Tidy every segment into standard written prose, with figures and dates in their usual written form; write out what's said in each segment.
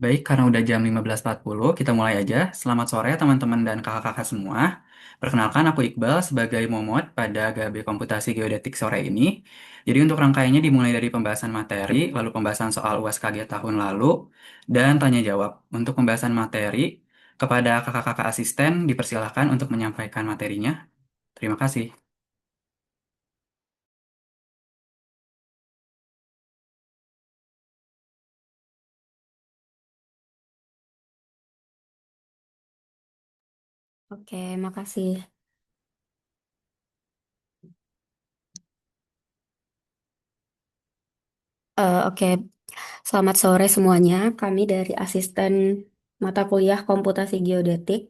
Baik, karena udah jam 15.40, kita mulai aja. Selamat sore teman-teman dan kakak-kakak semua. Perkenalkan, aku Iqbal sebagai Momot pada GB Komputasi Geodetik sore ini. Jadi untuk rangkaiannya dimulai dari pembahasan materi, lalu pembahasan soal UAS KG tahun lalu, dan tanya jawab. Untuk pembahasan materi, kepada kakak-kakak asisten dipersilahkan untuk menyampaikan materinya. Terima kasih. Oke, makasih. Oke, selamat sore semuanya. Kami dari asisten mata kuliah Komputasi Geodetik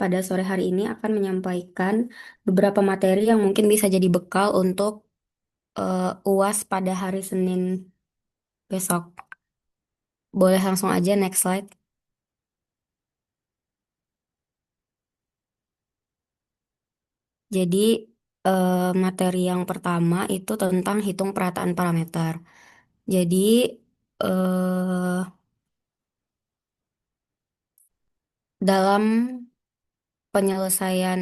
pada sore hari ini akan menyampaikan beberapa materi yang mungkin bisa jadi bekal untuk UAS pada hari Senin besok. Boleh langsung aja next slide. Jadi materi yang pertama itu tentang hitung perataan parameter. Jadi eh, dalam penyelesaian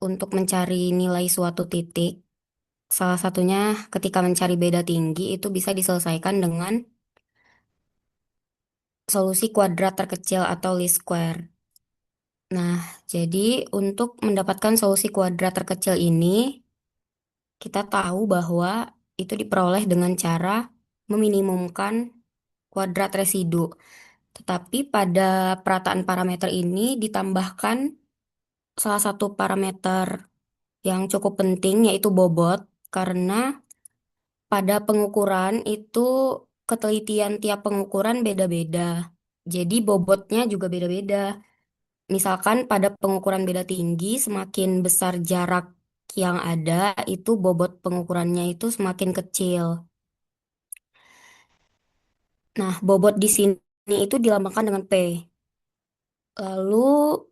untuk mencari nilai suatu titik, salah satunya ketika mencari beda tinggi itu bisa diselesaikan dengan solusi kuadrat terkecil atau least square. Nah, jadi untuk mendapatkan solusi kuadrat terkecil ini, kita tahu bahwa itu diperoleh dengan cara meminimumkan kuadrat residu. Tetapi pada perataan parameter ini ditambahkan salah satu parameter yang cukup penting yaitu bobot, karena pada pengukuran itu ketelitian tiap pengukuran beda-beda. Jadi bobotnya juga beda-beda. Misalkan pada pengukuran beda tinggi, semakin besar jarak yang ada, itu bobot pengukurannya itu semakin kecil. Nah, bobot di sini itu dilambangkan dengan P. Lalu,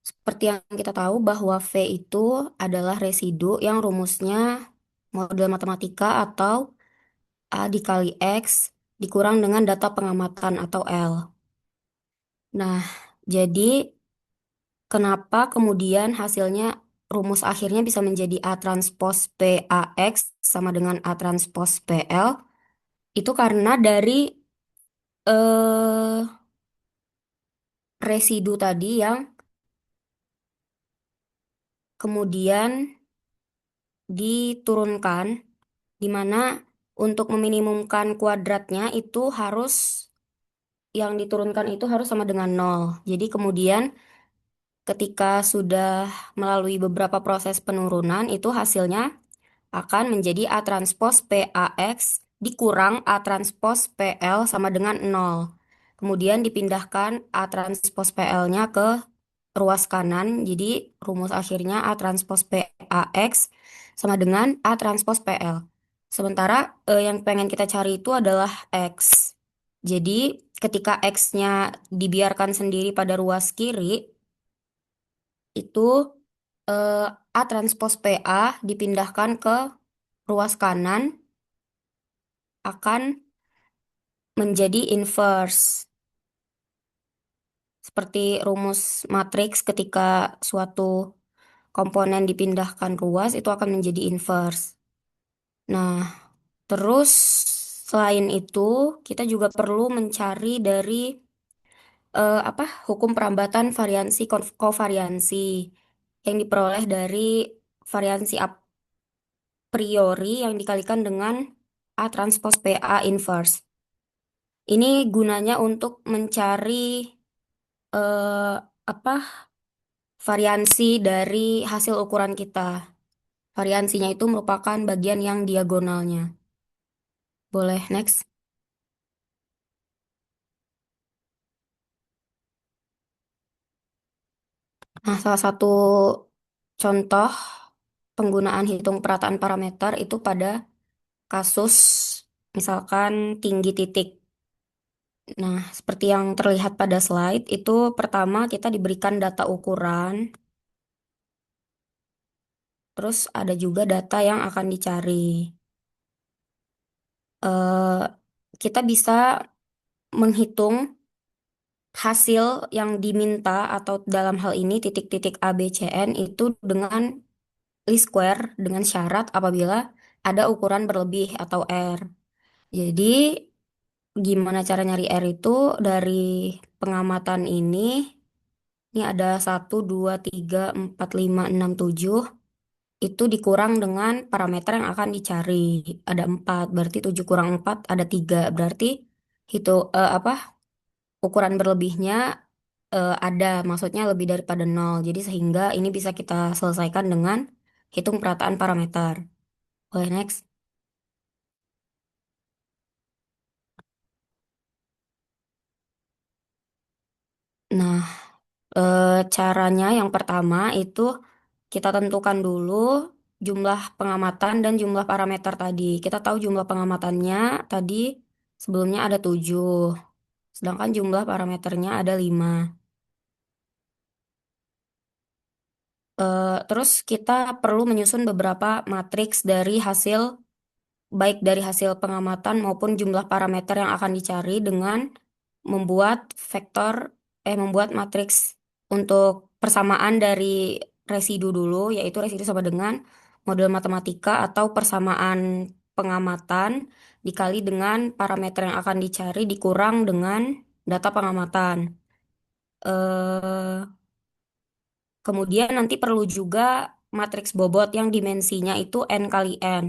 seperti yang kita tahu bahwa V itu adalah residu yang rumusnya model matematika atau A dikali X dikurang dengan data pengamatan atau L. Nah, jadi kenapa kemudian hasilnya rumus akhirnya bisa menjadi A transpos PAX sama dengan A transpos PL? Itu karena dari eh, residu tadi yang kemudian diturunkan, di mana untuk meminimumkan kuadratnya itu harus yang diturunkan itu harus sama dengan nol. Jadi kemudian ketika sudah melalui beberapa proses penurunan, itu hasilnya akan menjadi A transpos PAX dikurang A transpos PL sama dengan nol. Kemudian dipindahkan A transpos PL-nya ke ruas kanan, jadi rumus akhirnya A transpos PAX sama dengan A transpos PL. Sementara yang pengen kita cari itu adalah X. Jadi ketika X-nya dibiarkan sendiri pada ruas kiri, itu eh, A transpos PA dipindahkan ke ruas kanan akan menjadi inverse. Seperti rumus matriks ketika suatu komponen dipindahkan ruas itu akan menjadi inverse. Nah, terus selain itu kita juga perlu mencari dari hukum perambatan variansi kovariansi yang diperoleh dari variansi a priori yang dikalikan dengan A transpos PA inverse. Ini gunanya untuk mencari eh, apa variansi dari hasil ukuran kita. Variansinya itu merupakan bagian yang diagonalnya. Boleh next. Nah, salah satu contoh penggunaan hitung perataan parameter itu pada kasus misalkan tinggi titik. Nah, seperti yang terlihat pada slide, itu pertama kita diberikan data ukuran, terus ada juga data yang akan dicari. Eh, kita bisa menghitung hasil yang diminta atau dalam hal ini titik-titik A, B, C, N itu dengan least square dengan syarat apabila ada ukuran berlebih atau R. Jadi gimana cara nyari R itu dari pengamatan ini ada 1, 2, 3, 4, 5, 6, 7 itu dikurang dengan parameter yang akan dicari. Ada 4 berarti 7 kurang 4 ada 3 berarti itu apa ukuran berlebihnya ada, maksudnya lebih daripada nol. Jadi sehingga ini bisa kita selesaikan dengan hitung perataan parameter. Oke, next. Nah, caranya yang pertama itu kita tentukan dulu jumlah pengamatan dan jumlah parameter tadi. Kita tahu jumlah pengamatannya tadi sebelumnya ada 7, sedangkan jumlah parameternya ada 5. Terus kita perlu menyusun beberapa matriks dari hasil baik dari hasil pengamatan maupun jumlah parameter yang akan dicari dengan membuat vektor membuat matriks untuk persamaan dari residu dulu, yaitu residu sama dengan model matematika atau persamaan pengamatan dikali dengan parameter yang akan dicari dikurang dengan data pengamatan. Eh, Kemudian nanti perlu juga matriks bobot yang dimensinya itu n kali n.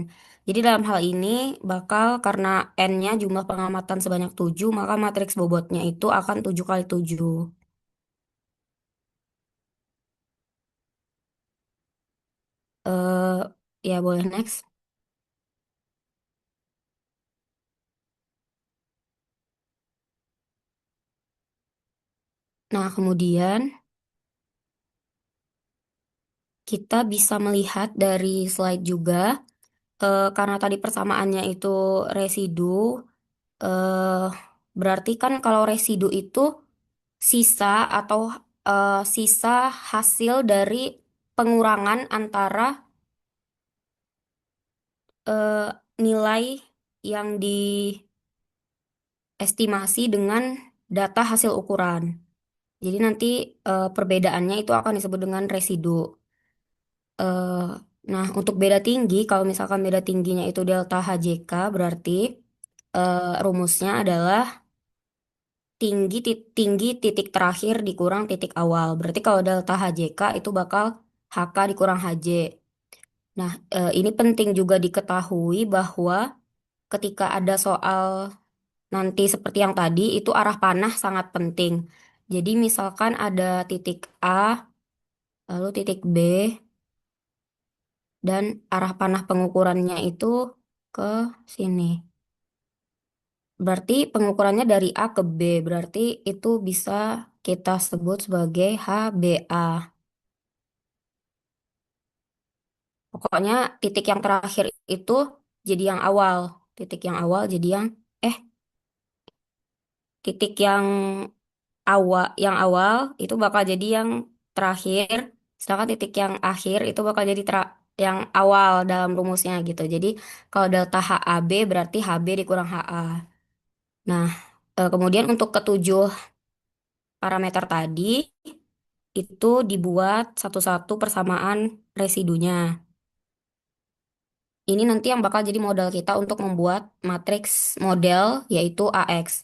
Jadi dalam hal ini bakal karena n-nya jumlah pengamatan sebanyak 7 maka matriks bobotnya itu akan 7 kali 7. eh Ya boleh next. Nah, kemudian kita bisa melihat dari slide juga, karena tadi persamaannya itu residu, eh, berarti kan kalau residu itu sisa atau sisa hasil dari pengurangan antara eh, nilai yang diestimasi dengan data hasil ukuran. Jadi nanti perbedaannya itu akan disebut dengan residu. Eh, nah, untuk beda tinggi, kalau misalkan beda tingginya itu delta HJK, berarti rumusnya adalah tinggi titik terakhir dikurang titik awal. Berarti kalau delta HJK itu bakal HK dikurang HJ. Nah, ini penting juga diketahui bahwa ketika ada soal nanti seperti yang tadi, itu arah panah sangat penting. Jadi misalkan ada titik A, lalu titik B, dan arah panah pengukurannya itu ke sini. Berarti pengukurannya dari A ke B, berarti itu bisa kita sebut sebagai HBA. Pokoknya titik yang terakhir itu jadi yang awal. Titik yang awal jadi eh, titik yang awal itu bakal jadi yang terakhir, sedangkan titik yang akhir itu bakal jadi yang awal dalam rumusnya gitu. Jadi kalau delta HAB berarti HB dikurang HA. Nah, kemudian untuk ketujuh parameter tadi itu dibuat satu-satu persamaan residunya. Ini nanti yang bakal jadi modal kita untuk membuat matriks model yaitu AX.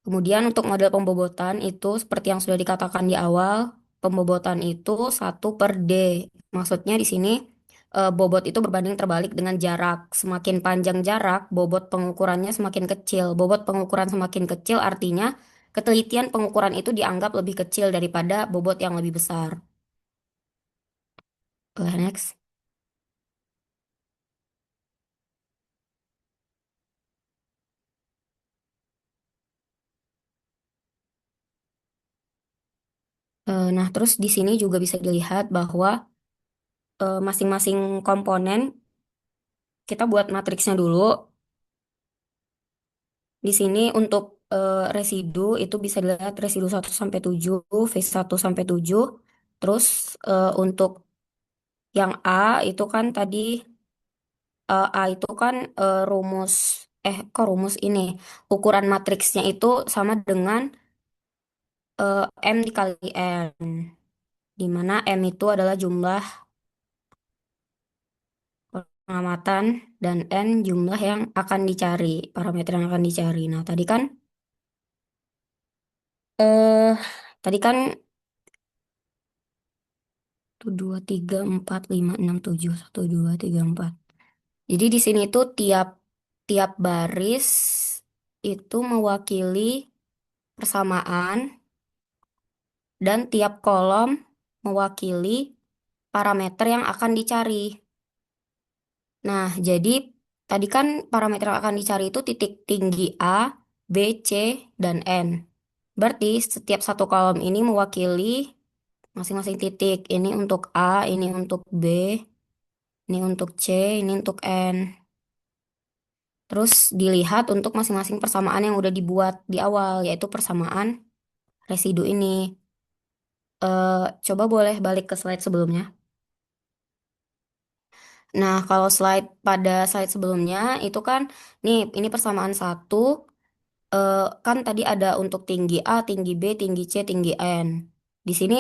Kemudian untuk model pembobotan itu seperti yang sudah dikatakan di awal, pembobotan itu 1/D. Maksudnya di sini bobot itu berbanding terbalik dengan jarak. Semakin panjang jarak, bobot pengukurannya semakin kecil. Bobot pengukuran semakin kecil artinya ketelitian pengukuran itu dianggap lebih kecil daripada bobot yang lebih besar. Next. Nah, terus di sini juga bisa dilihat bahwa masing-masing komponen kita buat matriksnya dulu. Di sini untuk residu itu bisa dilihat residu 1 sampai 7, V1 sampai 7. Terus untuk yang A itu kan tadi A itu kan rumus. kok rumus ini, ukuran matriksnya itu sama dengan M dikali N, di mana M itu adalah jumlah pengamatan dan N jumlah yang akan dicari, parameter yang akan dicari. Nah, eh tadi kan tuh 2, 3, 4, 5, 6, 7, 1, 2, 3, 4. Jadi di sini tuh tiap tiap baris itu mewakili persamaan dan tiap kolom mewakili parameter yang akan dicari. Nah, jadi tadi kan parameter yang akan dicari itu titik tinggi A, B, C, dan N. Berarti setiap satu kolom ini mewakili masing-masing titik. Ini untuk A, ini untuk B, ini untuk C, ini untuk N. Terus dilihat untuk masing-masing persamaan yang udah dibuat di awal, yaitu persamaan residu ini. Coba boleh balik ke slide sebelumnya. Nah, kalau pada slide sebelumnya itu kan, nih ini persamaan satu, kan tadi ada untuk tinggi A, tinggi B, tinggi C, tinggi N. Di sini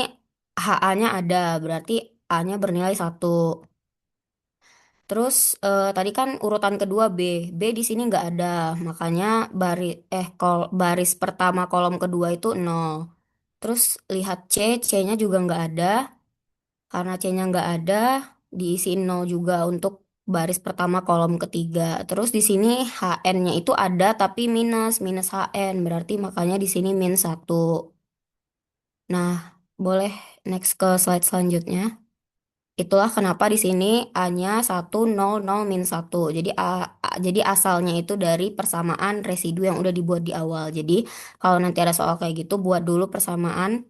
HA-nya ada, berarti A-nya bernilai satu. Terus tadi kan urutan kedua B, B di sini nggak ada, makanya baris pertama kolom kedua itu nol. Terus lihat C, C-nya juga nggak ada. Karena C-nya nggak ada, diisi nol juga untuk baris pertama kolom ketiga. Terus di sini HN-nya itu ada tapi minus, minus HN. Berarti makanya di sini min satu. Nah, boleh next ke slide selanjutnya. Itulah kenapa di sini A-nya 1, 0, 0, min satu. Jadi asalnya itu dari persamaan residu yang udah dibuat di awal. Jadi kalau nanti ada soal kayak gitu, buat dulu persamaan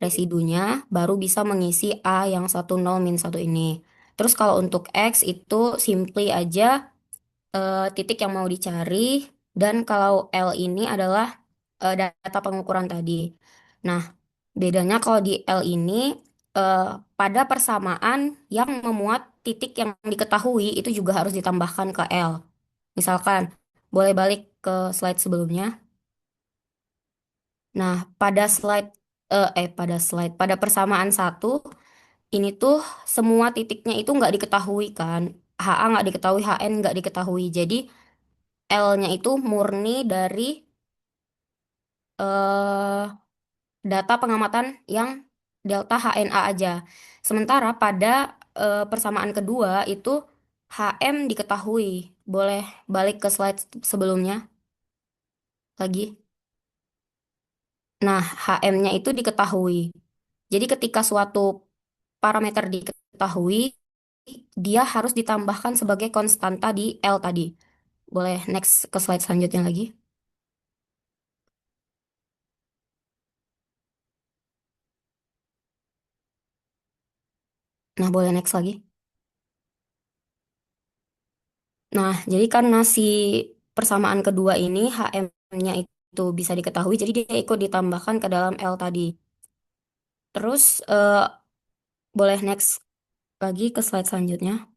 residunya, baru bisa mengisi A yang 1, 0, min satu ini. Terus kalau untuk X itu simply aja titik yang mau dicari, dan kalau L ini adalah data pengukuran tadi. Nah, bedanya kalau di L ini eh, pada persamaan yang memuat titik yang diketahui itu juga harus ditambahkan ke L. Misalkan, boleh balik ke slide sebelumnya. Nah, pada persamaan satu ini tuh semua titiknya itu nggak diketahui kan. HA nggak diketahui, HN nggak diketahui. Jadi L-nya itu murni dari eh, data pengamatan yang delta HNA aja. Sementara pada persamaan kedua itu HM diketahui. Boleh balik ke slide sebelumnya lagi. Nah, HM-nya itu diketahui. Jadi ketika suatu parameter diketahui, dia harus ditambahkan sebagai konstanta di L tadi. Boleh next ke slide selanjutnya lagi. Nah, boleh next lagi. Nah, jadi karena si persamaan kedua ini HM-nya itu bisa diketahui, jadi dia ikut ditambahkan ke dalam L tadi. Terus boleh next lagi ke slide selanjutnya.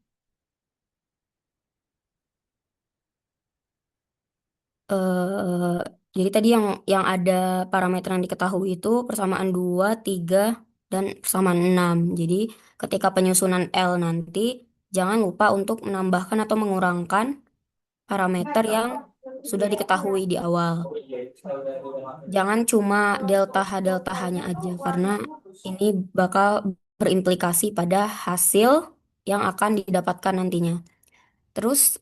eh jadi tadi yang ada parameter yang diketahui itu persamaan 2, 3, dan persamaan 6. Jadi ketika penyusunan L nanti, jangan lupa untuk menambahkan atau mengurangkan parameter yang sudah diketahui di awal. Jangan cuma delta H delta H-nya aja, karena ini bakal berimplikasi pada hasil yang akan didapatkan nantinya. Terus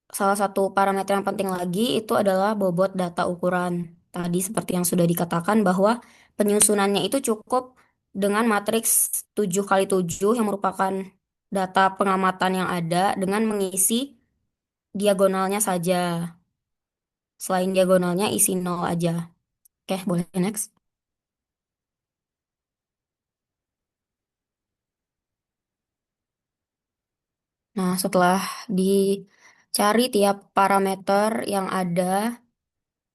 salah satu parameter yang penting lagi itu adalah bobot data ukuran. Tadi seperti yang sudah dikatakan bahwa penyusunannya itu cukup dengan matriks 7 kali 7 yang merupakan data pengamatan yang ada dengan mengisi diagonalnya saja. Selain diagonalnya isi nol aja. Oke, boleh next. Nah, setelah dicari tiap parameter yang ada,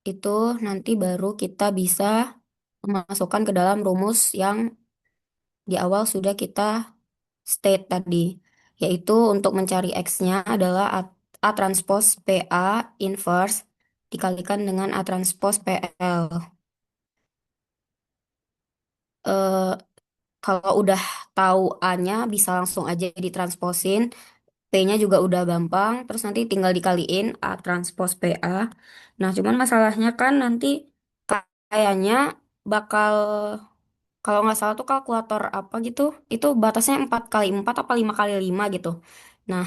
itu nanti baru kita bisa memasukkan ke dalam rumus yang di awal sudah kita state tadi, yaitu untuk mencari X-nya adalah A transpose PA inverse dikalikan dengan A transpose PL. Eh, Kalau udah tahu A-nya bisa langsung aja ditransposin. P-nya juga udah gampang. Terus nanti tinggal dikaliin A transpose PA. Nah, cuman masalahnya kan nanti kayaknya bakal, kalau nggak salah tuh kalkulator apa gitu, itu batasnya 4 kali 4 apa 5 kali 5 gitu. Nah,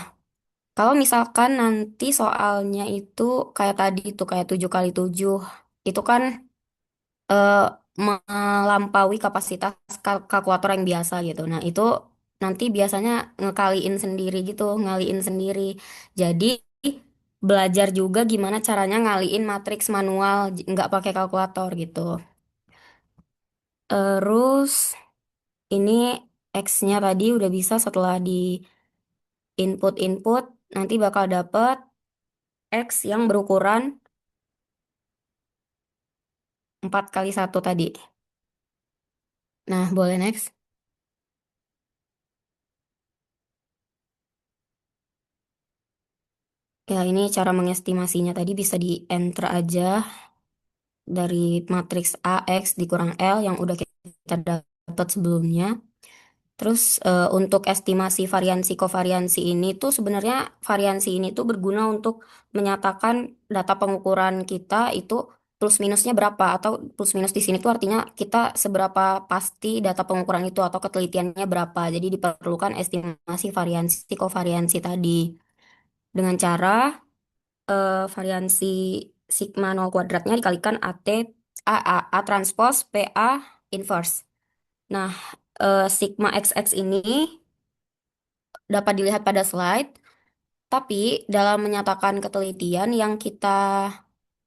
kalau misalkan nanti soalnya itu kayak tadi itu kayak 7 kali 7 itu kan eh, melampaui kapasitas kalkulator yang biasa gitu. Nah, itu nanti biasanya ngekaliin sendiri gitu, ngaliin sendiri. Jadi, belajar juga gimana caranya ngaliin matriks manual, nggak pakai kalkulator gitu. Terus, ini X-nya tadi udah bisa setelah di input-input, nanti bakal dapet X yang berukuran 4 kali satu tadi. Nah, boleh next. Ya, ini cara mengestimasinya tadi bisa di enter aja dari matriks AX dikurang L yang udah kita dapat sebelumnya. Terus untuk estimasi variansi kovariansi ini tuh sebenarnya variansi ini tuh berguna untuk menyatakan data pengukuran kita itu plus minusnya berapa, atau plus minus di sini tuh artinya kita seberapa pasti data pengukuran itu atau ketelitiannya berapa. Jadi diperlukan estimasi variansi kovariansi tadi dengan cara variansi sigma nol kuadratnya dikalikan AT A transpose PA inverse. Nah, sigma XX ini dapat dilihat pada slide, tapi dalam menyatakan ketelitian yang kita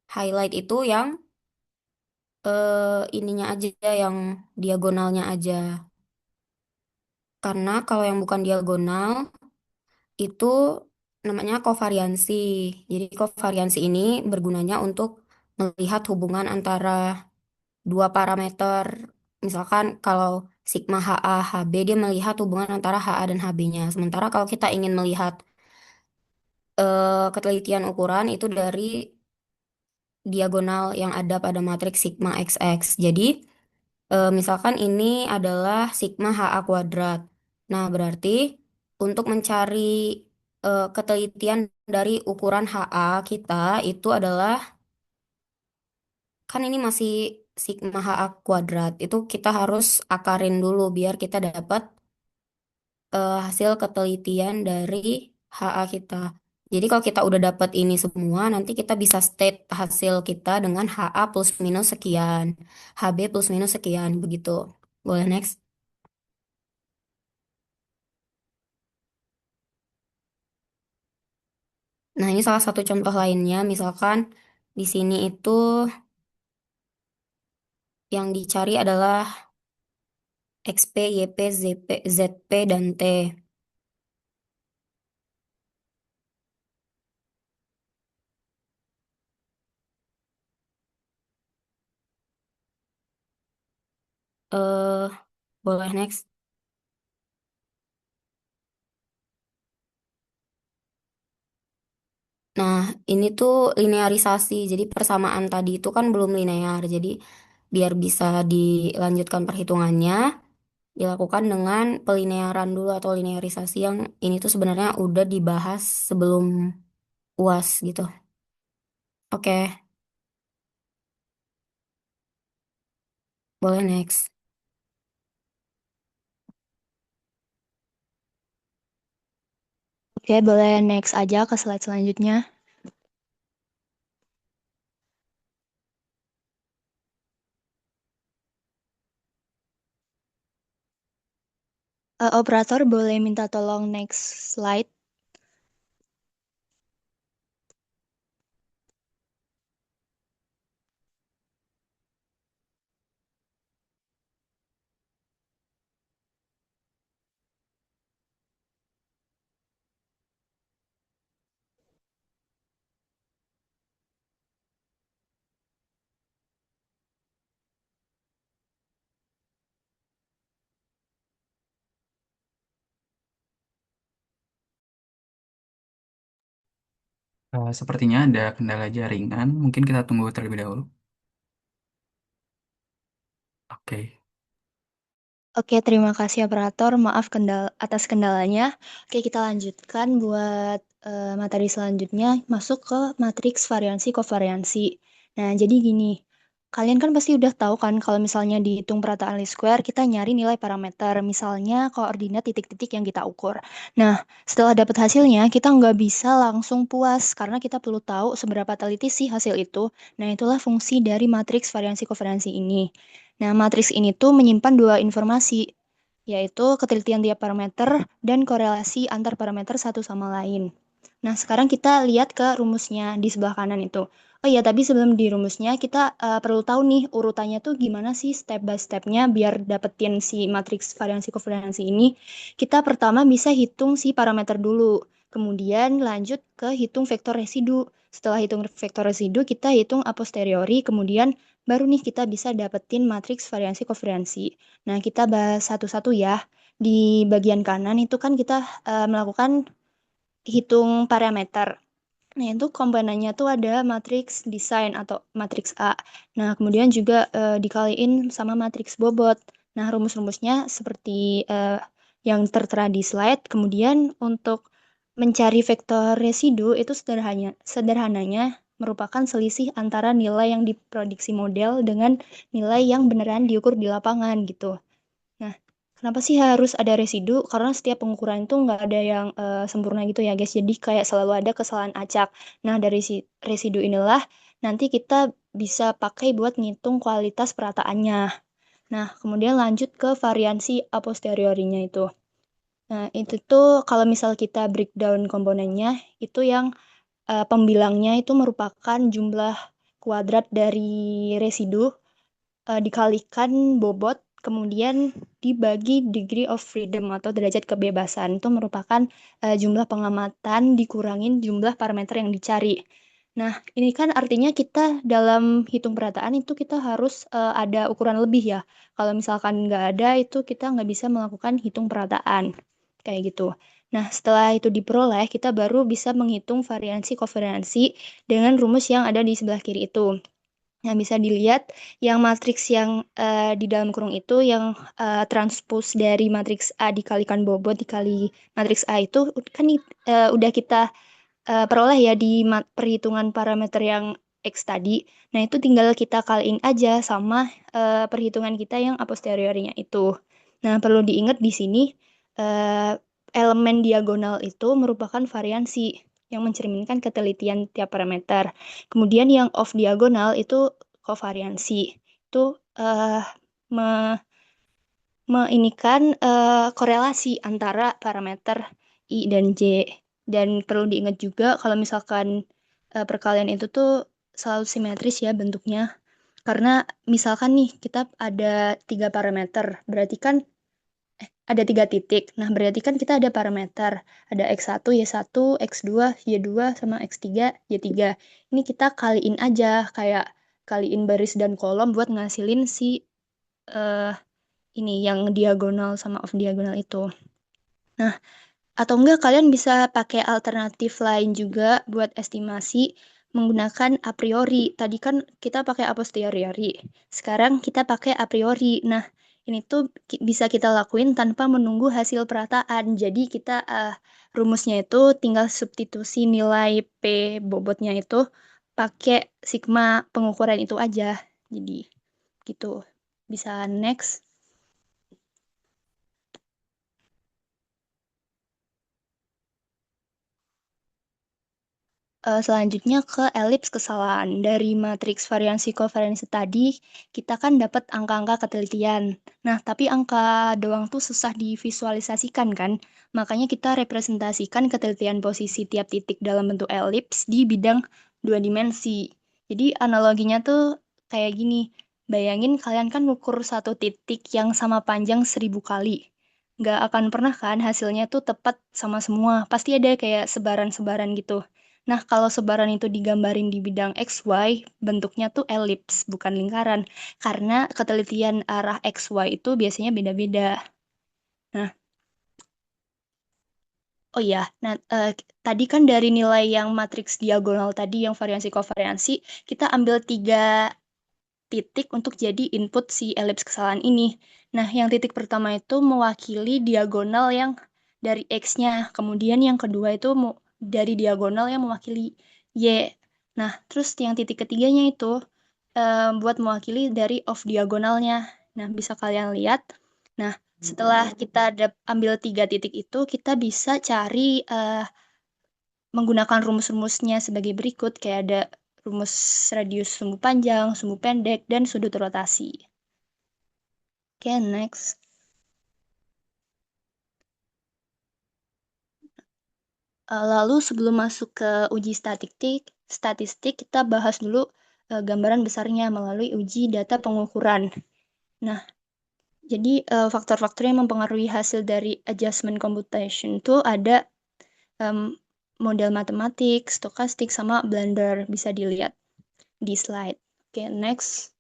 highlight itu yang ininya aja, yang diagonalnya aja. Karena kalau yang bukan diagonal itu namanya kovariansi. Jadi kovariansi ini bergunanya untuk melihat hubungan antara dua parameter. Misalkan kalau sigma HA HB dia melihat hubungan antara HA dan HB-nya. Sementara kalau kita ingin melihat ketelitian ukuran itu dari diagonal yang ada pada matriks sigma XX. Jadi misalkan ini adalah sigma HA kuadrat. Nah, berarti untuk mencari ketelitian dari ukuran HA kita itu adalah, kan ini masih sigma HA kuadrat. Itu kita harus akarin dulu biar kita dapat hasil ketelitian dari HA kita. Jadi kalau kita udah dapat ini semua, nanti kita bisa state hasil kita dengan HA plus minus sekian, HB plus minus sekian, begitu. Boleh next? Nah, ini salah satu contoh lainnya. Misalkan di sini itu yang dicari adalah XP, YP, ZP, ZP, dan T. eh Boleh next? Nah, ini tuh linearisasi. Jadi persamaan tadi itu kan belum linear. Jadi biar bisa dilanjutkan perhitungannya, dilakukan dengan pelinearan dulu atau linearisasi yang ini tuh sebenarnya udah dibahas sebelum UAS gitu. Oke, boleh next. Oke, boleh next aja ke slide selanjutnya. Operator boleh minta tolong next slide. Sepertinya ada kendala jaringan, mungkin kita tunggu terlebih dahulu. Oke. Oke, terima kasih operator. Maaf atas kendalanya. Oke, kita lanjutkan buat materi selanjutnya, masuk ke matriks variansi kovariansi. Nah, jadi gini, kalian kan pasti udah tahu kan kalau misalnya dihitung perataan least square, kita nyari nilai parameter, misalnya koordinat titik-titik yang kita ukur. Nah, setelah dapat hasilnya, kita nggak bisa langsung puas, karena kita perlu tahu seberapa teliti sih hasil itu. Nah, itulah fungsi dari matriks variansi kovariansi ini. Nah, matriks ini tuh menyimpan dua informasi, yaitu ketelitian tiap parameter dan korelasi antar parameter satu sama lain. Nah, sekarang kita lihat ke rumusnya di sebelah kanan itu. Oh iya, tapi sebelum di rumusnya, kita perlu tahu nih urutannya tuh gimana sih step by stepnya biar dapetin si matriks variansi kovariansi ini. Kita pertama bisa hitung si parameter dulu, kemudian lanjut ke hitung vektor residu. Setelah hitung vektor residu, kita hitung a posteriori, kemudian baru nih kita bisa dapetin matriks variansi kovariansi. Nah, kita bahas satu-satu ya. Di bagian kanan itu kan kita melakukan hitung parameter. Nah, itu komponennya tuh ada matriks desain atau matriks A. Nah, kemudian juga dikaliin sama matriks bobot. Nah, rumus-rumusnya seperti yang tertera di slide. Kemudian untuk mencari vektor residu itu sederhananya merupakan selisih antara nilai yang diprediksi model dengan nilai yang beneran diukur di lapangan gitu. Nah, kenapa sih harus ada residu? Karena setiap pengukuran itu nggak ada yang sempurna gitu ya, guys. Jadi kayak selalu ada kesalahan acak. Nah, dari si residu inilah nanti kita bisa pakai buat ngitung kualitas perataannya. Nah, kemudian lanjut ke variansi a posteriorinya itu. Nah, itu tuh kalau misal kita breakdown komponennya, itu yang pembilangnya itu merupakan jumlah kuadrat dari residu dikalikan bobot, kemudian dibagi degree of freedom atau derajat kebebasan. Itu merupakan jumlah pengamatan dikurangin jumlah parameter yang dicari. Nah, ini kan artinya kita dalam hitung perataan itu kita harus ada ukuran lebih ya. Kalau misalkan nggak ada, itu kita nggak bisa melakukan hitung perataan. Kayak gitu. Nah, setelah itu diperoleh, kita baru bisa menghitung variansi kovariansi dengan rumus yang ada di sebelah kiri itu. Nah, bisa dilihat yang matriks yang di dalam kurung itu yang transpose dari matriks A dikalikan bobot dikali matriks A itu kan udah kita peroleh ya di perhitungan parameter yang X tadi. Nah, itu tinggal kita kaliin aja sama perhitungan kita yang a posteriorinya itu. Nah, perlu diingat di sini eh, elemen diagonal itu merupakan variansi yang mencerminkan ketelitian tiap parameter. Kemudian yang off diagonal itu kovariansi. Itu me- meinikan korelasi antara parameter I dan J. Dan perlu diingat juga kalau misalkan perkalian itu tuh selalu simetris ya bentuknya. Karena misalkan nih kita ada tiga parameter, berarti kan ada tiga titik. Nah, berarti kan kita ada parameter. Ada X1, Y1, X2, Y2, sama X3, Y3. Ini kita kaliin aja, kayak kaliin baris dan kolom buat ngasilin si eh, ini yang diagonal sama off diagonal itu. Nah, atau enggak kalian bisa pakai alternatif lain juga buat estimasi menggunakan a priori. Tadi kan kita pakai a posteriori. Sekarang kita pakai a priori. Nah, ini tuh bisa kita lakuin tanpa menunggu hasil perataan. Jadi kita rumusnya itu tinggal substitusi nilai P bobotnya itu pakai sigma pengukuran itu aja. Jadi gitu. Bisa next. Selanjutnya ke elips kesalahan. Dari matriks variansi kovariansi tadi, kita kan dapat angka-angka ketelitian. Nah, tapi angka doang tuh susah divisualisasikan kan? Makanya kita representasikan ketelitian posisi tiap titik dalam bentuk elips di bidang dua dimensi. Jadi analoginya tuh kayak gini. Bayangin kalian kan ngukur satu titik yang sama panjang 1000 kali. Nggak akan pernah kan hasilnya tuh tepat sama semua. Pasti ada kayak sebaran-sebaran gitu. Nah, kalau sebaran itu digambarin di bidang XY, bentuknya tuh elips, bukan lingkaran. Karena ketelitian arah XY itu biasanya beda-beda. Nah, Oh ya, nah tadi kan dari nilai yang matriks diagonal tadi yang variansi kovariansi, kita ambil 3 titik untuk jadi input si elips kesalahan ini. Nah, yang titik pertama itu mewakili diagonal yang dari X-nya. Kemudian yang kedua itu dari diagonal yang mewakili Y. Nah, terus yang titik ketiganya itu buat mewakili dari off diagonalnya. Nah, bisa kalian lihat. Nah, setelah kita ambil 3 titik itu, kita bisa cari menggunakan rumus-rumusnya sebagai berikut, kayak ada rumus radius sumbu panjang, sumbu pendek, dan sudut rotasi. Oke, next. Lalu sebelum masuk ke uji statistik kita bahas dulu gambaran besarnya melalui uji data pengukuran. Nah, jadi faktor-faktor yang mempengaruhi hasil dari adjustment computation itu ada em, model matematik, stokastik, sama Blender. Bisa dilihat di slide. Oke, next.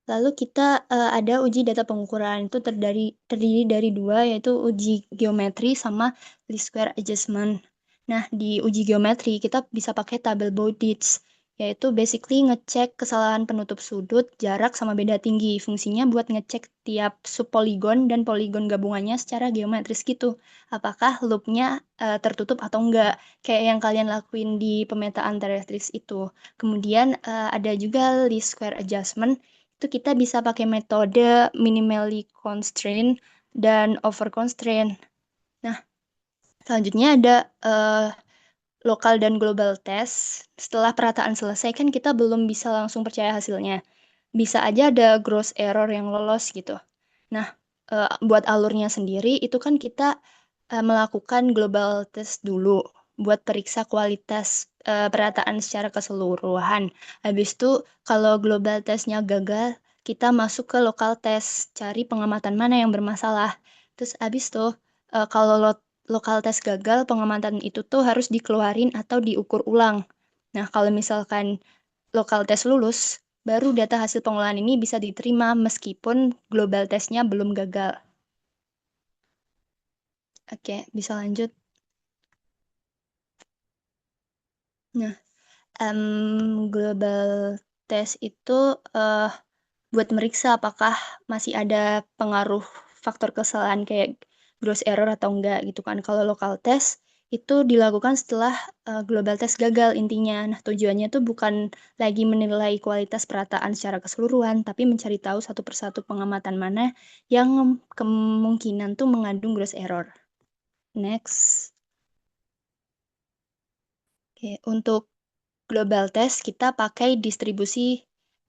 Lalu kita ada uji data pengukuran itu terdiri dari dua, yaitu uji geometri sama least square adjustment. Nah, di uji geometri kita bisa pakai tabel Bowditch, yaitu basically ngecek kesalahan penutup sudut, jarak sama beda tinggi. Fungsinya buat ngecek tiap subpoligon dan poligon gabungannya secara geometris gitu. Apakah loopnya tertutup atau enggak, kayak yang kalian lakuin di pemetaan teretris itu. Kemudian ada juga least square adjustment, itu kita bisa pakai metode minimally constraint dan over constraint. Nah, selanjutnya ada lokal dan global test. Setelah perataan selesai kan kita belum bisa langsung percaya hasilnya. Bisa aja ada gross error yang lolos gitu. Nah, buat alurnya sendiri itu kan kita melakukan global test dulu buat periksa kualitas perataan secara keseluruhan. Habis itu kalau global testnya gagal, kita masuk ke lokal test, cari pengamatan mana yang bermasalah. Terus habis itu kalau lokal test gagal, pengamatan itu tuh harus dikeluarin atau diukur ulang. Nah, kalau misalkan lokal test lulus, baru data hasil pengolahan ini bisa diterima meskipun global testnya belum gagal. Oke, bisa lanjut. Nah, global test itu eh, buat meriksa apakah masih ada pengaruh faktor kesalahan kayak gross error atau enggak gitu kan. Kalau local test itu dilakukan setelah global test gagal intinya. Nah, tujuannya tuh bukan lagi menilai kualitas perataan secara keseluruhan, tapi mencari tahu satu persatu pengamatan mana yang kemungkinan tuh mengandung gross error. Next. Oke, untuk global test kita pakai distribusi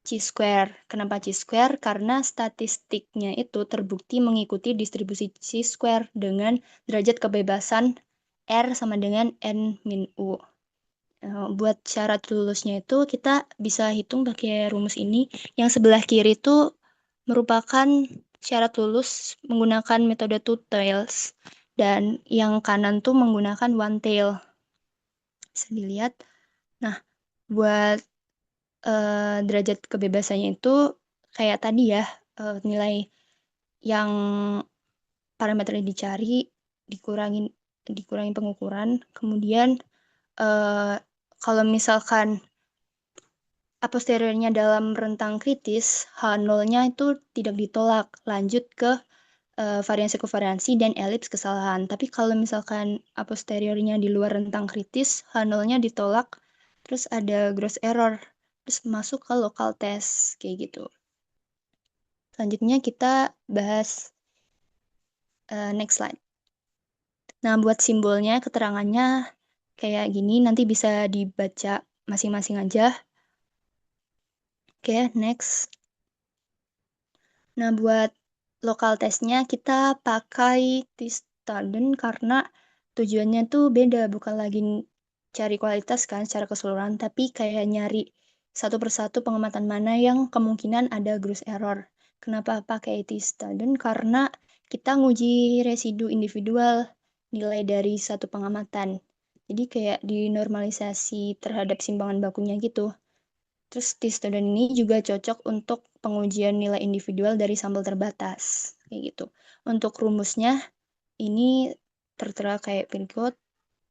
chi-square. Kenapa chi-square? Karena statistiknya itu terbukti mengikuti distribusi chi-square dengan derajat kebebasan R sama dengan N min U. Buat syarat lulusnya itu kita bisa hitung pakai rumus ini. Yang sebelah kiri itu merupakan syarat lulus menggunakan metode two tails. Dan yang kanan tuh menggunakan one tail. Bisa dilihat. Nah, buat derajat kebebasannya itu kayak tadi ya, nilai yang parameternya dicari dikurangin dikurangin pengukuran. Kemudian eh, kalau misalkan a posteriornya dalam rentang kritis, H0-nya itu tidak ditolak, lanjut ke variansi kovariansi dan elips kesalahan. Tapi kalau misalkan a posteriornya di luar rentang kritis, H0-nya ditolak, terus ada gross error, terus masuk ke local test, kayak gitu. Selanjutnya kita bahas next slide. Nah, buat simbolnya, keterangannya kayak gini, nanti bisa dibaca masing-masing aja. Oke, next. Nah, buat lokal testnya kita pakai t-student karena tujuannya tuh beda, bukan lagi cari kualitas kan secara keseluruhan, tapi kayak nyari satu persatu pengamatan mana yang kemungkinan ada gross error. Kenapa pakai t-student? Karena kita nguji residu individual nilai dari satu pengamatan. Jadi kayak dinormalisasi terhadap simpangan bakunya gitu. Terus di student ini juga cocok untuk pengujian nilai individual dari sampel terbatas. kayak gitu. Untuk rumusnya ini tertera kayak berikut.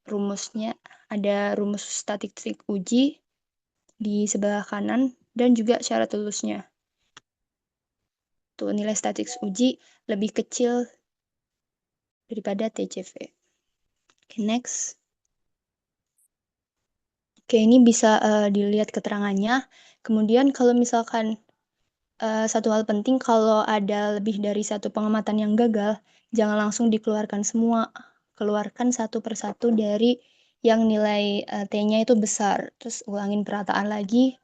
Rumusnya ada rumus statistik uji di sebelah kanan dan juga syarat lulusnya. Tuh nilai statistik uji lebih kecil daripada TCV. Oke, next. Oke, ini bisa dilihat keterangannya. Kemudian kalau misalkan satu hal penting, kalau ada lebih dari satu pengamatan yang gagal, jangan langsung dikeluarkan semua. Keluarkan satu persatu dari yang nilai T-nya itu besar. Terus ulangin perataan lagi,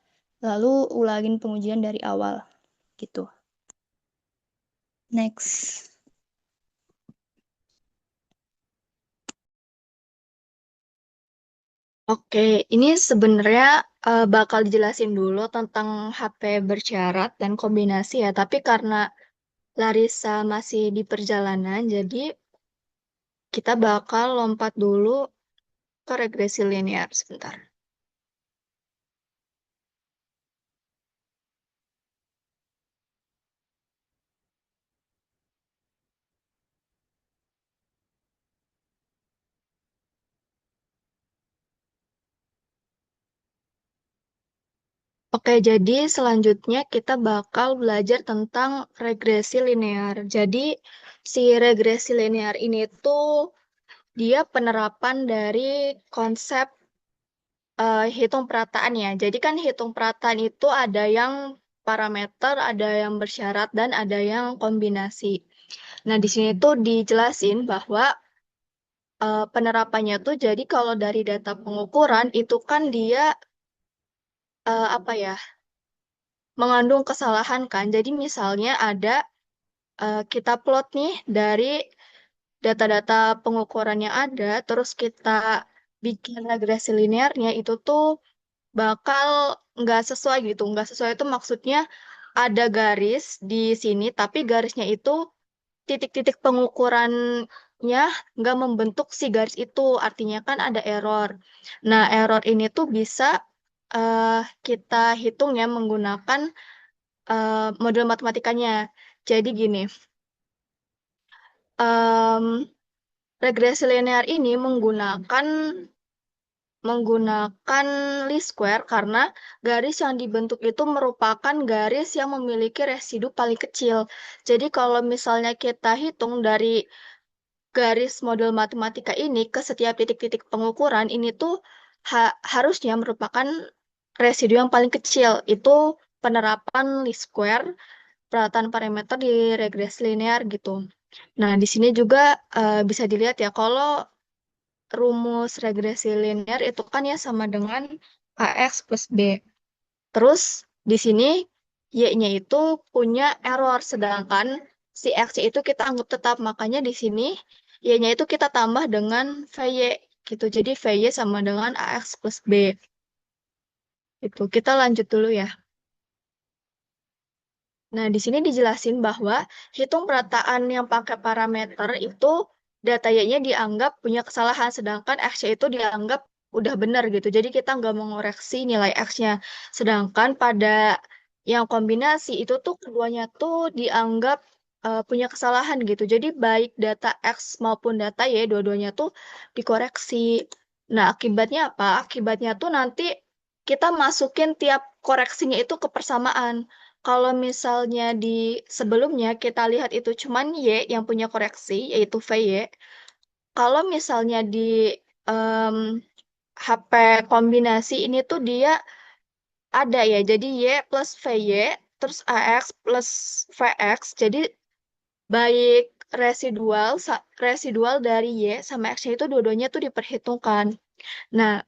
lalu ulangin pengujian dari awal. Gitu. Next. Oke, ini sebenarnya bakal dijelasin dulu tentang HP bersyarat dan kombinasi ya. Tapi karena Larissa masih di perjalanan, jadi kita bakal lompat dulu ke regresi linear sebentar. Oke, jadi selanjutnya kita bakal belajar tentang regresi linear. Jadi si regresi linear ini tuh dia penerapan dari konsep hitung perataan ya. Jadi kan hitung perataan itu ada yang parameter, ada yang bersyarat, dan ada yang kombinasi. Nah, di sini tuh dijelasin bahwa penerapannya tuh jadi kalau dari data pengukuran itu kan dia apa ya, mengandung kesalahan kan. Jadi misalnya ada kita plot nih dari data-data pengukuran yang ada, terus kita bikin regresi linearnya itu tuh bakal nggak sesuai gitu. Nggak sesuai itu maksudnya ada garis di sini, tapi garisnya itu titik-titik pengukurannya nggak membentuk si garis itu. Artinya kan ada error. Nah, error ini tuh bisa eh, kita hitung ya menggunakan model matematikanya. Jadi gini, em, regresi linear ini menggunakan least square karena garis yang dibentuk itu merupakan garis yang memiliki residu paling kecil. Jadi kalau misalnya kita hitung dari garis model matematika ini ke setiap titik-titik pengukuran, ini tuh harusnya merupakan residu yang paling kecil. Itu penerapan least square, perataan parameter di regresi linear gitu. Nah, di sini juga bisa dilihat ya, kalau rumus regresi linear itu kan ya sama dengan AX plus B. Terus di sini Y-nya itu punya error, sedangkan si X-nya itu kita anggap tetap. Makanya di sini Y-nya itu kita tambah dengan VY gitu. Jadi VY sama dengan AX plus B. Itu kita lanjut dulu ya. Nah, di sini dijelasin bahwa hitung perataan yang pakai parameter itu data Y-nya dianggap punya kesalahan, sedangkan X-nya itu dianggap udah benar gitu. Jadi kita nggak mengoreksi nilai X-nya. Sedangkan pada yang kombinasi itu tuh keduanya tuh dianggap punya kesalahan gitu. Jadi baik data X maupun data Y, dua-duanya tuh dikoreksi. Nah, akibatnya apa? Akibatnya tuh nanti kita masukin tiap koreksinya itu ke persamaan. Kalau misalnya di sebelumnya kita lihat itu cuman Y yang punya koreksi, yaitu VY. Kalau misalnya di em, HP kombinasi ini tuh dia ada ya, jadi Y plus VY, terus AX plus VX. Jadi baik residual dari Y sama X-nya itu dua-duanya tuh diperhitungkan. Nah,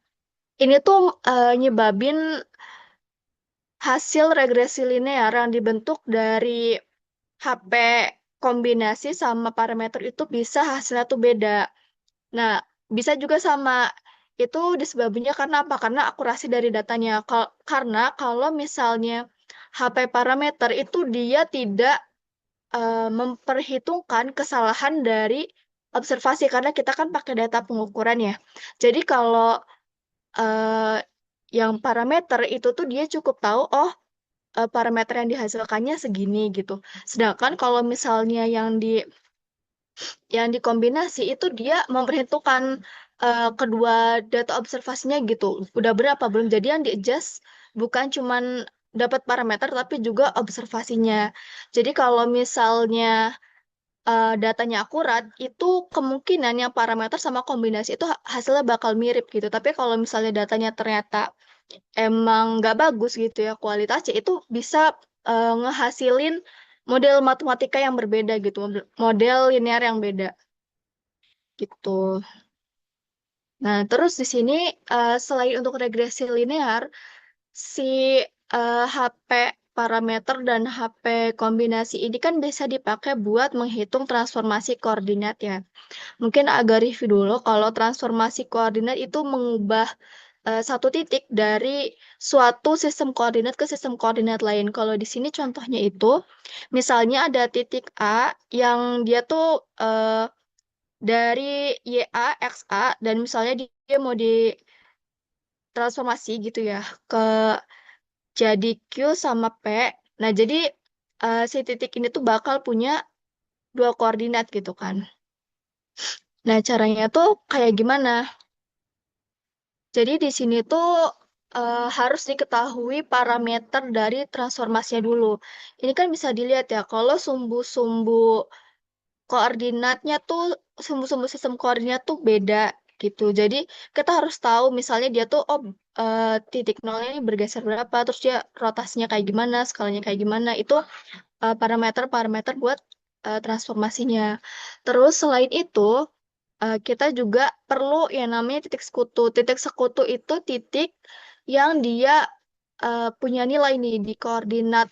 ini tuh nyebabin hasil regresi linear yang dibentuk dari HP kombinasi sama parameter itu bisa hasilnya tuh beda. Nah, bisa juga sama. Itu disebabnya karena apa? Karena akurasi dari datanya. Karena kalau misalnya HP parameter itu dia tidak memperhitungkan kesalahan dari observasi karena kita kan pakai data pengukuran ya. Jadi kalau eh, yang parameter itu tuh dia cukup tahu, oh parameter yang dihasilkannya segini gitu. Sedangkan kalau misalnya yang dikombinasi itu dia memperhitungkan kedua data observasinya gitu. Udah berapa belum, jadi yang di-adjust bukan cuman dapat parameter tapi juga observasinya. Jadi kalau misalnya datanya akurat, itu kemungkinan yang parameter sama kombinasi itu hasilnya bakal mirip gitu. Tapi kalau misalnya datanya ternyata emang nggak bagus gitu ya kualitasnya, itu bisa ngehasilin model matematika yang berbeda gitu, model linear yang beda gitu. Nah, terus di sini selain untuk regresi linear, si HP parameter dan HP kombinasi ini kan bisa dipakai buat menghitung transformasi koordinat ya. Mungkin agak review dulu kalau transformasi koordinat itu mengubah satu titik dari suatu sistem koordinat ke sistem koordinat lain. Kalau di sini contohnya itu, misalnya ada titik A yang dia tuh dari YA, XA, dan misalnya dia mau ditransformasi gitu ya ke jadi Q sama P. Nah, jadi si titik ini tuh bakal punya dua koordinat gitu kan. Nah, caranya tuh kayak gimana? Jadi di sini tuh harus diketahui parameter dari transformasinya dulu. Ini kan bisa dilihat ya, kalau sumbu-sumbu koordinatnya tuh, sumbu-sumbu sistem koordinat tuh beda gitu. Jadi kita harus tahu misalnya dia tuh, oh titik nolnya ini bergeser berapa, terus dia rotasinya kayak gimana, skalanya kayak gimana. Itu parameter-parameter buat transformasinya. Terus selain itu, kita juga perlu yang namanya titik sekutu. Titik sekutu itu titik yang dia punya nilai nih di koordinat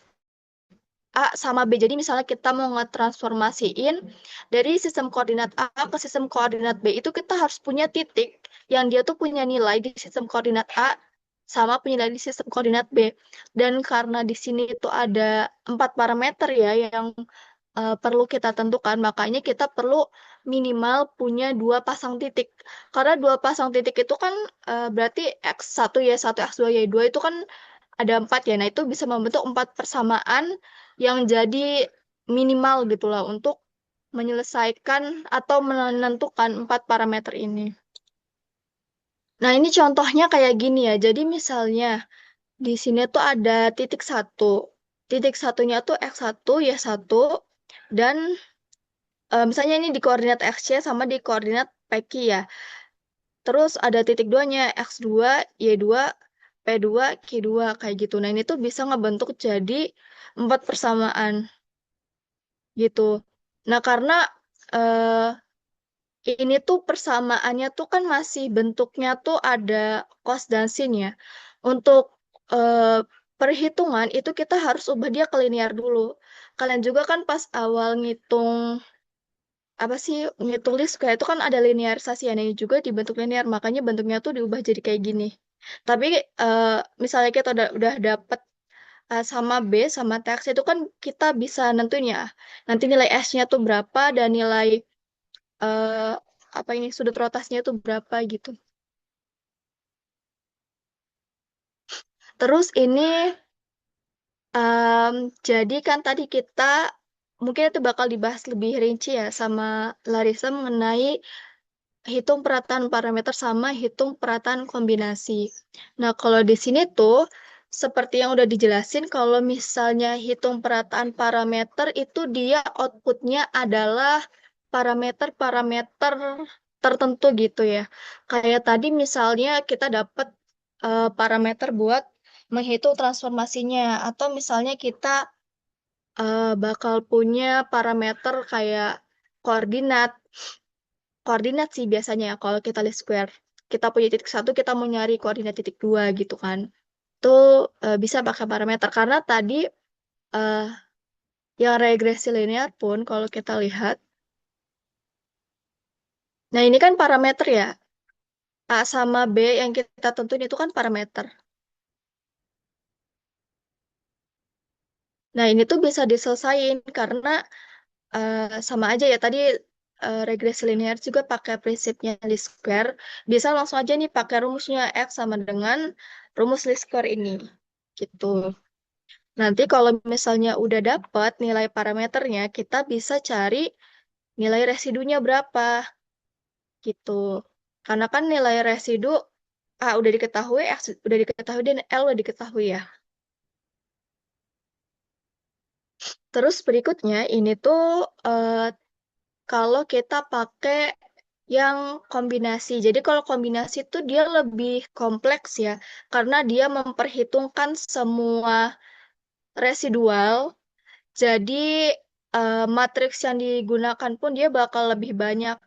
A sama B. Jadi misalnya kita mau ngetransformasiin dari sistem koordinat A ke sistem koordinat B, itu kita harus punya titik yang dia tuh punya nilai di sistem koordinat A sama punya nilai di sistem koordinat B. Dan karena di sini itu ada 4 parameter ya yang perlu kita tentukan, makanya kita perlu minimal punya 2 pasang titik. Karena 2 pasang titik itu kan berarti X1 Y1, X2 Y2 itu kan ada 4 ya. Nah, itu bisa membentuk 4 persamaan yang jadi minimal gitu lah untuk menyelesaikan atau menentukan 4 parameter ini. Nah, ini contohnya kayak gini ya. Jadi misalnya di sini tuh ada titik satu. Titik satunya tuh X1, Y1, dan misalnya ini di koordinat XY sama di koordinat PQ ya. Terus ada titik duanya X2, Y2, P2, Q2 kayak gitu. Nah, ini tuh bisa ngebentuk jadi 4 persamaan gitu. Nah, karena eh, ini tuh persamaannya tuh kan masih bentuknya tuh ada cos dan sin ya. Untuk eh, perhitungan itu kita harus ubah dia ke linear dulu. Kalian juga kan pas awal ngitung apa sih, ngitung list square itu kan ada linearisasi ya, ini juga dibentuk linear, makanya bentuknya tuh diubah jadi kayak gini. Tapi eh, misalnya kita udah dapet sama B sama teks itu kan kita bisa nentuin ya nanti nilai S-nya tuh berapa dan nilai eh, apa ini sudut rotasinya tuh berapa gitu. Terus ini jadi kan tadi kita mungkin itu bakal dibahas lebih rinci ya sama Larissa mengenai hitung perataan parameter sama hitung perataan kombinasi. Nah, kalau di sini tuh, seperti yang udah dijelasin, kalau misalnya hitung perataan parameter itu dia outputnya adalah parameter-parameter tertentu gitu ya. Kayak tadi misalnya kita dapat parameter buat menghitung transformasinya, atau misalnya kita bakal punya parameter kayak koordinat. Koordinat sih biasanya ya kalau kita list square. Kita punya titik satu, kita mau nyari koordinat titik dua gitu kan. Itu bisa pakai parameter. Karena tadi eh, yang regresi linear pun kalau kita lihat, nah ini kan parameter ya. A sama B yang kita tentuin itu kan parameter. Nah ini tuh bisa diselesain karena sama aja ya tadi regresi linear juga pakai prinsipnya least square. Bisa langsung aja nih pakai rumusnya X sama dengan rumus least square ini. Gitu. Nanti kalau misalnya udah dapat nilai parameternya, kita bisa cari nilai residunya berapa gitu. Karena kan nilai residu A udah diketahui, X udah diketahui, dan L udah diketahui ya. Terus berikutnya ini tuh eh, kalau kita pakai yang kombinasi. Jadi kalau kombinasi tuh dia lebih kompleks ya, karena dia memperhitungkan semua residual. Jadi matriks yang digunakan pun dia bakal lebih banyak.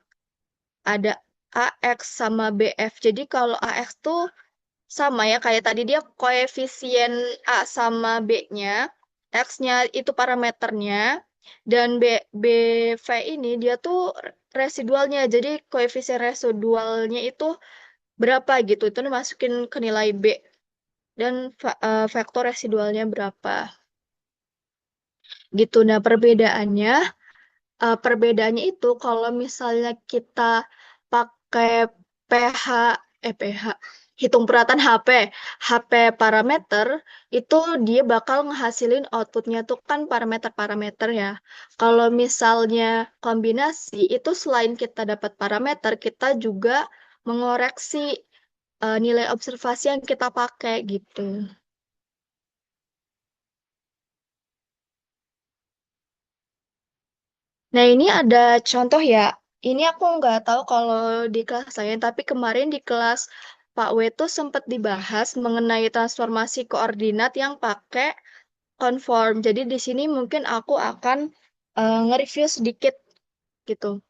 Ada AX sama BF. Jadi kalau AX tuh sama ya, kayak tadi dia koefisien A sama B-nya, X-nya itu parameternya, dan BV ini dia tuh residualnya. Jadi koefisien residualnya itu berapa gitu, itu dimasukin ke nilai B, dan vektor residualnya berapa gitu. Nah, perbedaannya itu kalau misalnya kita pakai pH, pH, hitung perataan HP parameter, itu dia bakal ngehasilin outputnya tuh kan parameter-parameter ya. Kalau misalnya kombinasi, itu selain kita dapat parameter, kita juga mengoreksi nilai observasi yang kita pakai gitu. Nah, ini ada contoh ya. Ini aku nggak tahu kalau di kelas saya, tapi kemarin di kelas Pak W tuh sempat dibahas mengenai transformasi koordinat yang pakai conform. Jadi di sini mungkin aku akan nge-review sedikit gitu.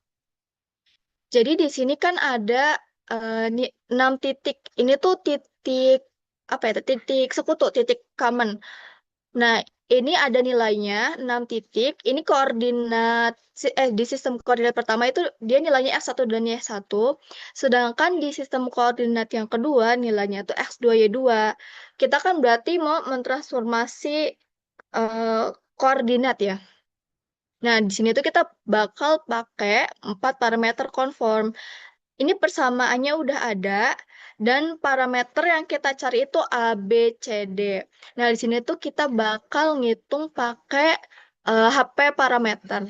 Jadi di sini kan ada 6 titik. Ini tuh titik apa ya? Titik sekutu, titik common. Nah, ini ada nilainya 6 titik. Ini koordinat di sistem koordinat pertama itu dia nilainya X1 dan Y1. Sedangkan di sistem koordinat yang kedua nilainya itu X2 Y2. Kita kan berarti mau mentransformasi eh, koordinat ya. Nah, di sini tuh kita bakal pakai 4 parameter conform. Ini persamaannya udah ada, dan parameter yang kita cari itu A, B, C, D. Nah, di sini tuh kita bakal ngitung pakai HP parameter.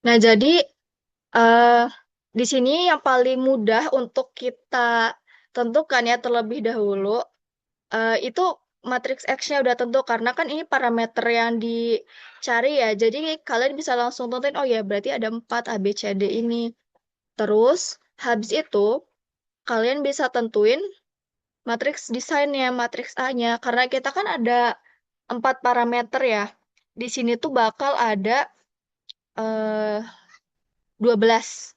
Nah, jadi eh, di sini yang paling mudah untuk kita tentukan ya terlebih dahulu, itu matriks X-nya udah tentu, karena kan ini parameter yang dicari ya. Jadi kalian bisa langsung tentuin, oh ya berarti ada 4 A, B, C, D ini. Terus, habis itu, kalian bisa tentuin matriks desainnya, matriks A-nya. Karena kita kan ada 4 parameter ya. Di sini tuh bakal ada eh, 12.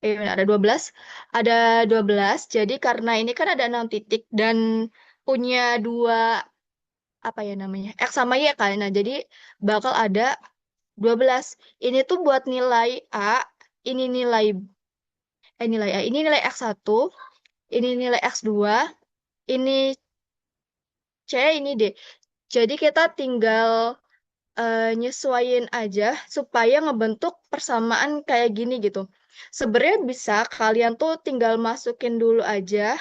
Ada 12. Ada 12. Jadi karena ini kan ada 6 titik dan punya dua, apa ya namanya, X sama Y kan. Nah, jadi bakal ada 12. Ini tuh buat nilai A, ini nilai A, ini nilai X1, ini nilai X2, ini C, ini D. Jadi kita tinggal nyesuaiin aja supaya ngebentuk persamaan kayak gini gitu. Sebenarnya bisa kalian tuh tinggal masukin dulu aja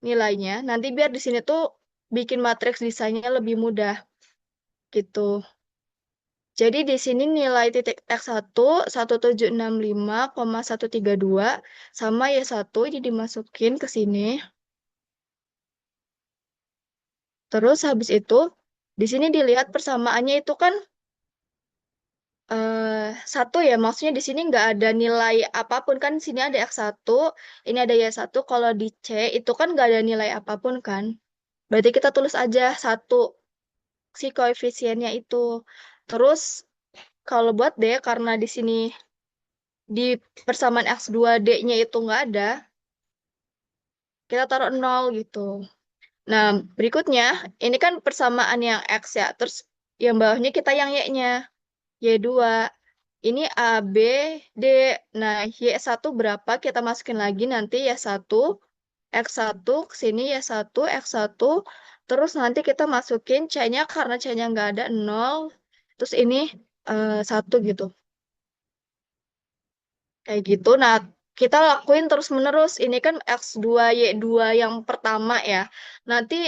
nilainya. Nanti biar di sini tuh bikin matriks desainnya lebih mudah gitu. Jadi di sini nilai titik X1 1765,132 sama Y1 ini dimasukin ke sini. Terus habis itu di sini dilihat persamaannya itu kan satu ya, maksudnya di sini nggak ada nilai apapun kan. Di sini ada X1, ini ada Y1. Kalau di C itu kan nggak ada nilai apapun kan. Berarti kita tulis aja satu si koefisiennya itu. Terus kalau buat D, karena di sini di persamaan X2D-nya itu nggak ada, kita taruh 0 gitu. Nah, berikutnya, ini kan persamaan yang X ya. Terus yang bawahnya kita yang Y-nya. Y2. Ini A, B, D. Nah, Y1 berapa? Kita masukin lagi nanti Y1, X1, ke sini Y1, X1. Terus nanti kita masukin C-nya, karena C-nya nggak ada, 0. Terus ini 1 gitu. Kayak gitu. Nah, kita lakuin terus-menerus. Ini kan X2Y2 yang pertama ya. Nanti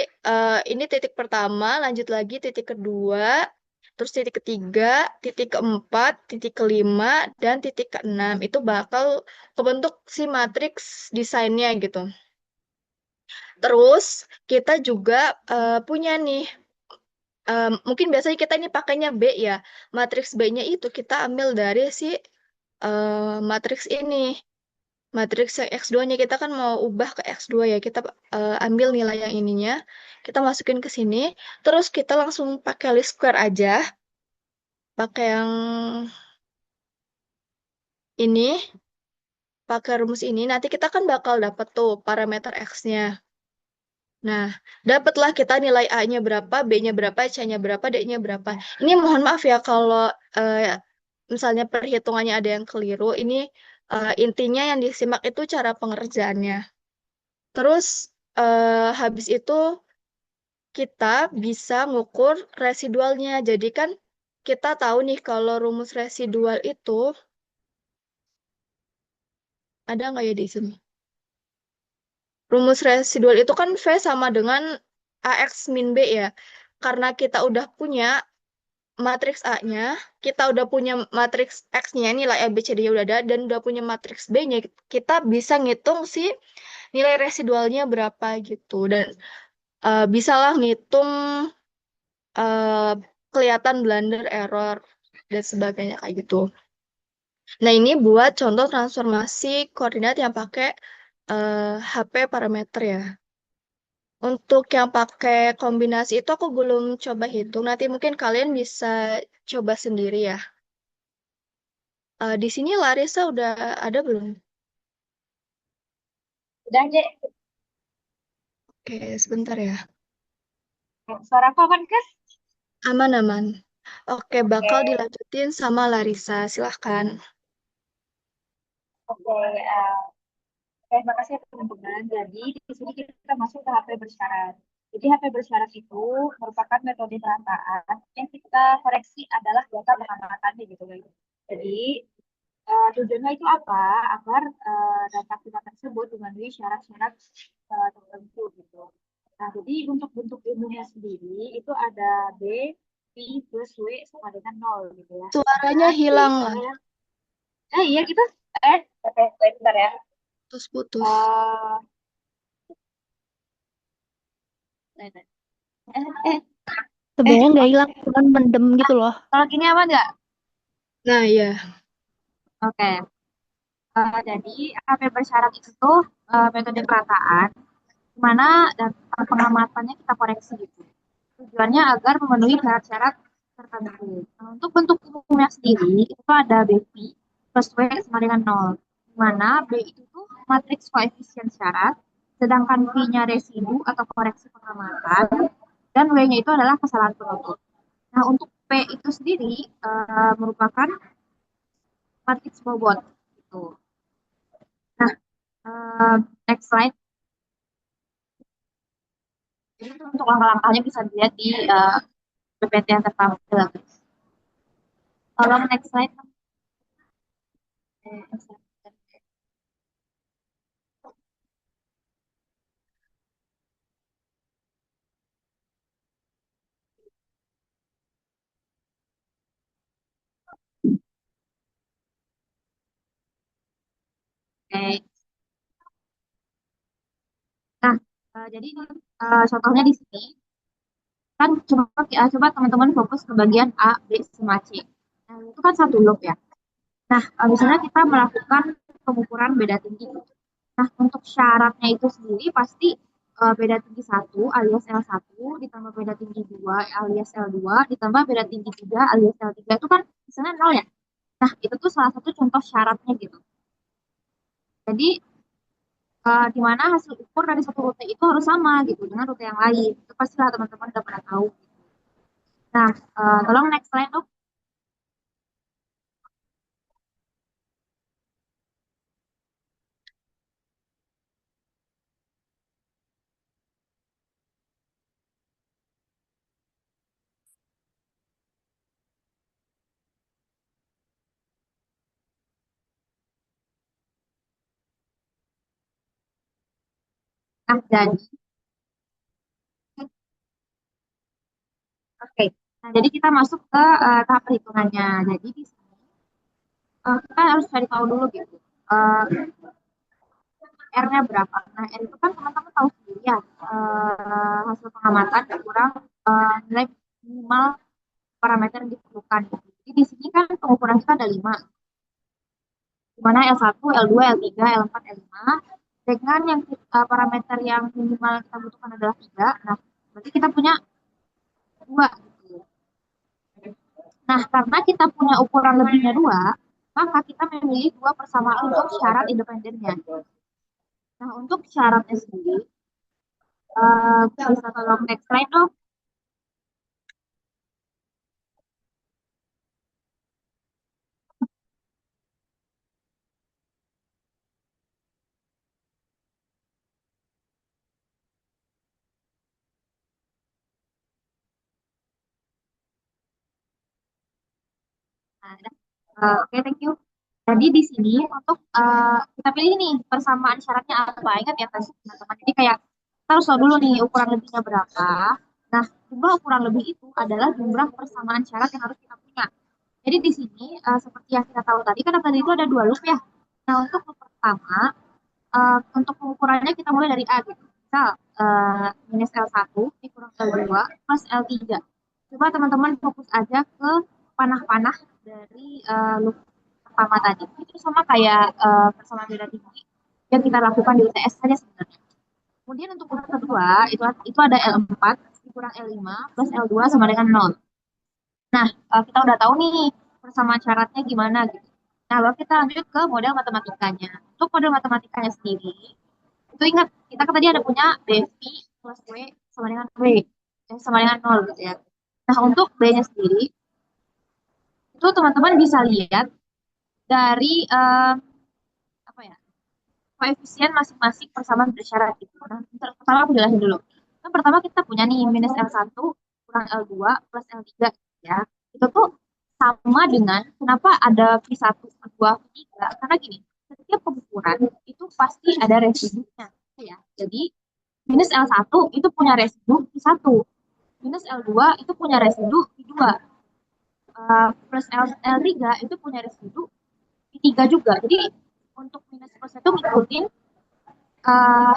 ini titik pertama, lanjut lagi titik kedua, terus titik ketiga, titik keempat, titik kelima, dan titik keenam. Itu bakal kebentuk si matriks desainnya gitu. Terus kita juga punya nih, mungkin biasanya kita ini pakainya B ya. Matriks B-nya itu kita ambil dari si matriks ini. Matriks yang X2-nya kita kan mau ubah ke X2 ya. Kita ambil nilai yang ininya, kita masukin ke sini, terus kita langsung pakai least square aja, pakai yang ini, pakai rumus ini. Nanti kita kan bakal dapat tuh parameter X-nya. Nah, dapatlah kita nilai A-nya berapa, B-nya berapa, C-nya berapa, D-nya berapa. Ini mohon maaf ya kalau misalnya perhitungannya ada yang keliru. Ini intinya yang disimak itu cara pengerjaannya. Terus habis itu kita bisa ngukur residualnya. Jadi kan kita tahu nih kalau rumus residual itu ada nggak ya di sini? Rumus residual itu kan V sama dengan AX min B ya. Karena kita udah punya matriks A-nya, kita udah punya matriks X-nya, nilai A, B, C, D-nya udah ada, dan udah punya matriks B-nya, kita bisa ngitung si nilai residualnya berapa gitu. Dan bisalah ngitung eh, kelihatan blunder, error, dan sebagainya kayak gitu. Nah, ini buat contoh transformasi koordinat yang pakai HP parameter ya. Untuk yang pakai kombinasi itu aku belum coba hitung. Nanti mungkin kalian bisa coba sendiri ya. Di sini Larissa udah ada belum? Udah, Dek. Oke, sebentar ya. Suara aku aman kan? Aman-aman. Oke, Oke, bakal dilanjutin sama Larissa. Silahkan. oke. Terima kasih ya, teman-teman. Jadi, di sini kita masuk ke HP bersyarat. Jadi, HP bersyarat itu merupakan metode perataan yang kita koreksi adalah data pengamatannya gitu, guys. Jadi, tujuannya itu apa? Agar data kita tersebut memenuhi syarat-syarat tertentu gitu. Nah, jadi untuk bentuk ilmunya sendiri itu ada B, P plus W sama dengan nol gitu ya. Suaranya Nah, B hilang itu lah. adalah, iya gitu. Oke, bentar ya. Putus-putus. Eh, nah, nah. eh, Sebenarnya nggak oh, hilang, cuman mendem gitu loh. kalau gini aman nggak? Nah, ya. Oke. Jadi HP bersyarat itu tuh metode perataan, di mana data pengamatannya kita koreksi gitu. Tujuannya agar memenuhi syarat-syarat tertentu. Nah, untuk bentuk umumnya sendiri itu ada BP plus W sama dengan nol. Di mana B itu tuh matriks koefisien syarat, sedangkan P-nya residu atau koreksi pengamatan, dan W-nya itu adalah kesalahan penutup. Nah, untuk P itu sendiri merupakan matriks bobot. Gitu. Nah, next slide. Jadi itu untuk langkah-langkahnya bisa dilihat di PPT yang tertampil. Tolong next slide. Oke. Nah, jadi contohnya di sini kan coba teman-teman fokus ke bagian A, B, sama C. Nah, itu kan satu loop ya. Nah, misalnya kita melakukan pengukuran beda tinggi. Nah, untuk syaratnya itu sendiri pasti beda tinggi satu alias L1 ditambah beda tinggi 2 alias L2 ditambah beda tinggi 3 alias L3 itu kan misalnya nol ya. Nah, itu tuh salah satu contoh syaratnya gitu. Jadi, di mana hasil ukur dari satu rute itu harus sama gitu dengan rute yang lain. Itu pastilah teman-teman udah pernah tahu. Nah, tolong next slide dong. Nah, oke. Nah, jadi kita masuk ke tahap perhitungannya. Jadi di sini kita harus cari tahu dulu gitu. R-nya berapa? Nah, R itu kan teman-teman tahu sendiri ya. Hasil pengamatan kurang nilai minimal parameter yang diperlukan. Jadi di sini kan pengukuran kita ada 5, di mana L1, L2, L3, L4, L5. Dengan yang parameter yang minimal kita butuhkan adalah 3. Nah, berarti kita punya 2 gitu. Nah, karena kita punya ukuran lebihnya 2, maka kita memilih 2 persamaan untuk syarat independennya. Nah, untuk syaratnya sendiri, bisa tolong next slide dong. Nah, oke, thank you. Jadi di sini untuk kita pilih nih persamaan syaratnya apa. Ingat ya teman-teman. Jadi kayak kita harus tahu dulu nih ukuran lebihnya berapa. Nah, jumlah ukuran lebih itu adalah jumlah persamaan syarat yang harus kita punya. Jadi di sini seperti yang kita tahu tadi, kan tadi itu ada 2 loop ya. Nah, untuk loop pertama, untuk pengukurannya kita mulai dari A gitu. Misal minus L1 dikurang L2 plus L3. Coba teman-teman fokus aja ke panah-panah dari loop pertama tadi. Itu sama kayak persamaan beda tinggi yang kita lakukan di UTS saja sebenarnya. Kemudian untuk loop kedua, itu ada L4 dikurang L5 plus L2 sama dengan 0. Nah, kita udah tahu nih persamaan syaratnya gimana gitu. Nah, lalu kita lanjut ke model matematikanya. Untuk model matematikanya sendiri, itu ingat, kita kan tadi ada punya BV plus W sama dengan W, sama dengan 0 gitu ya. Nah, untuk B-nya sendiri, itu teman-teman bisa lihat dari apa ya, koefisien masing-masing persamaan bersyarat gitu. Nah, pertama aku jelasin dulu. Yang pertama kita punya nih minus L1 kurang L2 plus L3 ya. Itu tuh sama dengan kenapa ada V1, V2, V3? Karena gini, setiap pengukuran itu pasti ada residunya ya. Jadi minus L1 itu punya residu V1, minus L2 itu punya residu V2, plus L3 itu punya residu V3 juga. Jadi untuk minus plus itu ngikutin uh,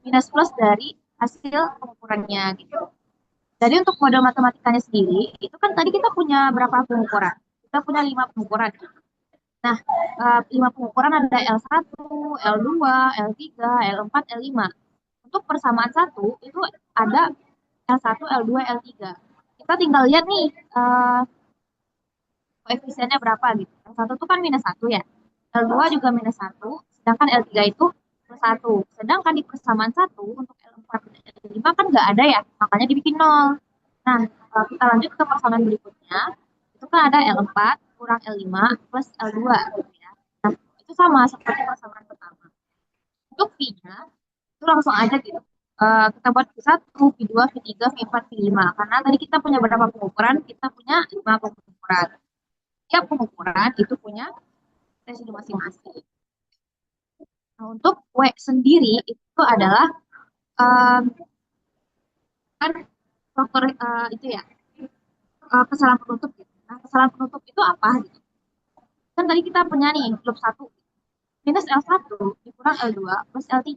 minus plus dari hasil pengukurannya gitu. Jadi untuk model matematikanya sendiri, itu kan tadi kita punya berapa pengukuran? Kita punya 5 pengukuran. Nah, 5 pengukuran ada L1, L2, L3, L4, L5. Untuk persamaan satu, itu ada L1, L2, L3. Kita tinggal lihat nih, koefisiennya berapa gitu. L1 itu kan minus 1 ya. L2 juga minus 1, sedangkan L3 itu plus 1. Sedangkan di persamaan 1 untuk L4 dan L5 kan nggak ada ya, makanya dibikin 0. Nah, kita lanjut ke persamaan berikutnya. Itu kan ada L4 kurang L5 plus L2 gitu ya. Nah, itu sama seperti persamaan pertama. Untuk V-nya, itu langsung aja gitu. Kita buat V1, V2, V3, V4, V5. Karena tadi kita punya berapa pengukuran? Kita punya 5 pengukuran. Tiap pengukuran itu punya residu masing-masing. Nah, untuk W sendiri itu adalah um, kan faktor itu ya, kesalahan penutup gitu. Nah, kesalahan penutup itu apa gitu? Kan tadi kita punya nih loop 1 minus L1 dikurang L2 plus L3.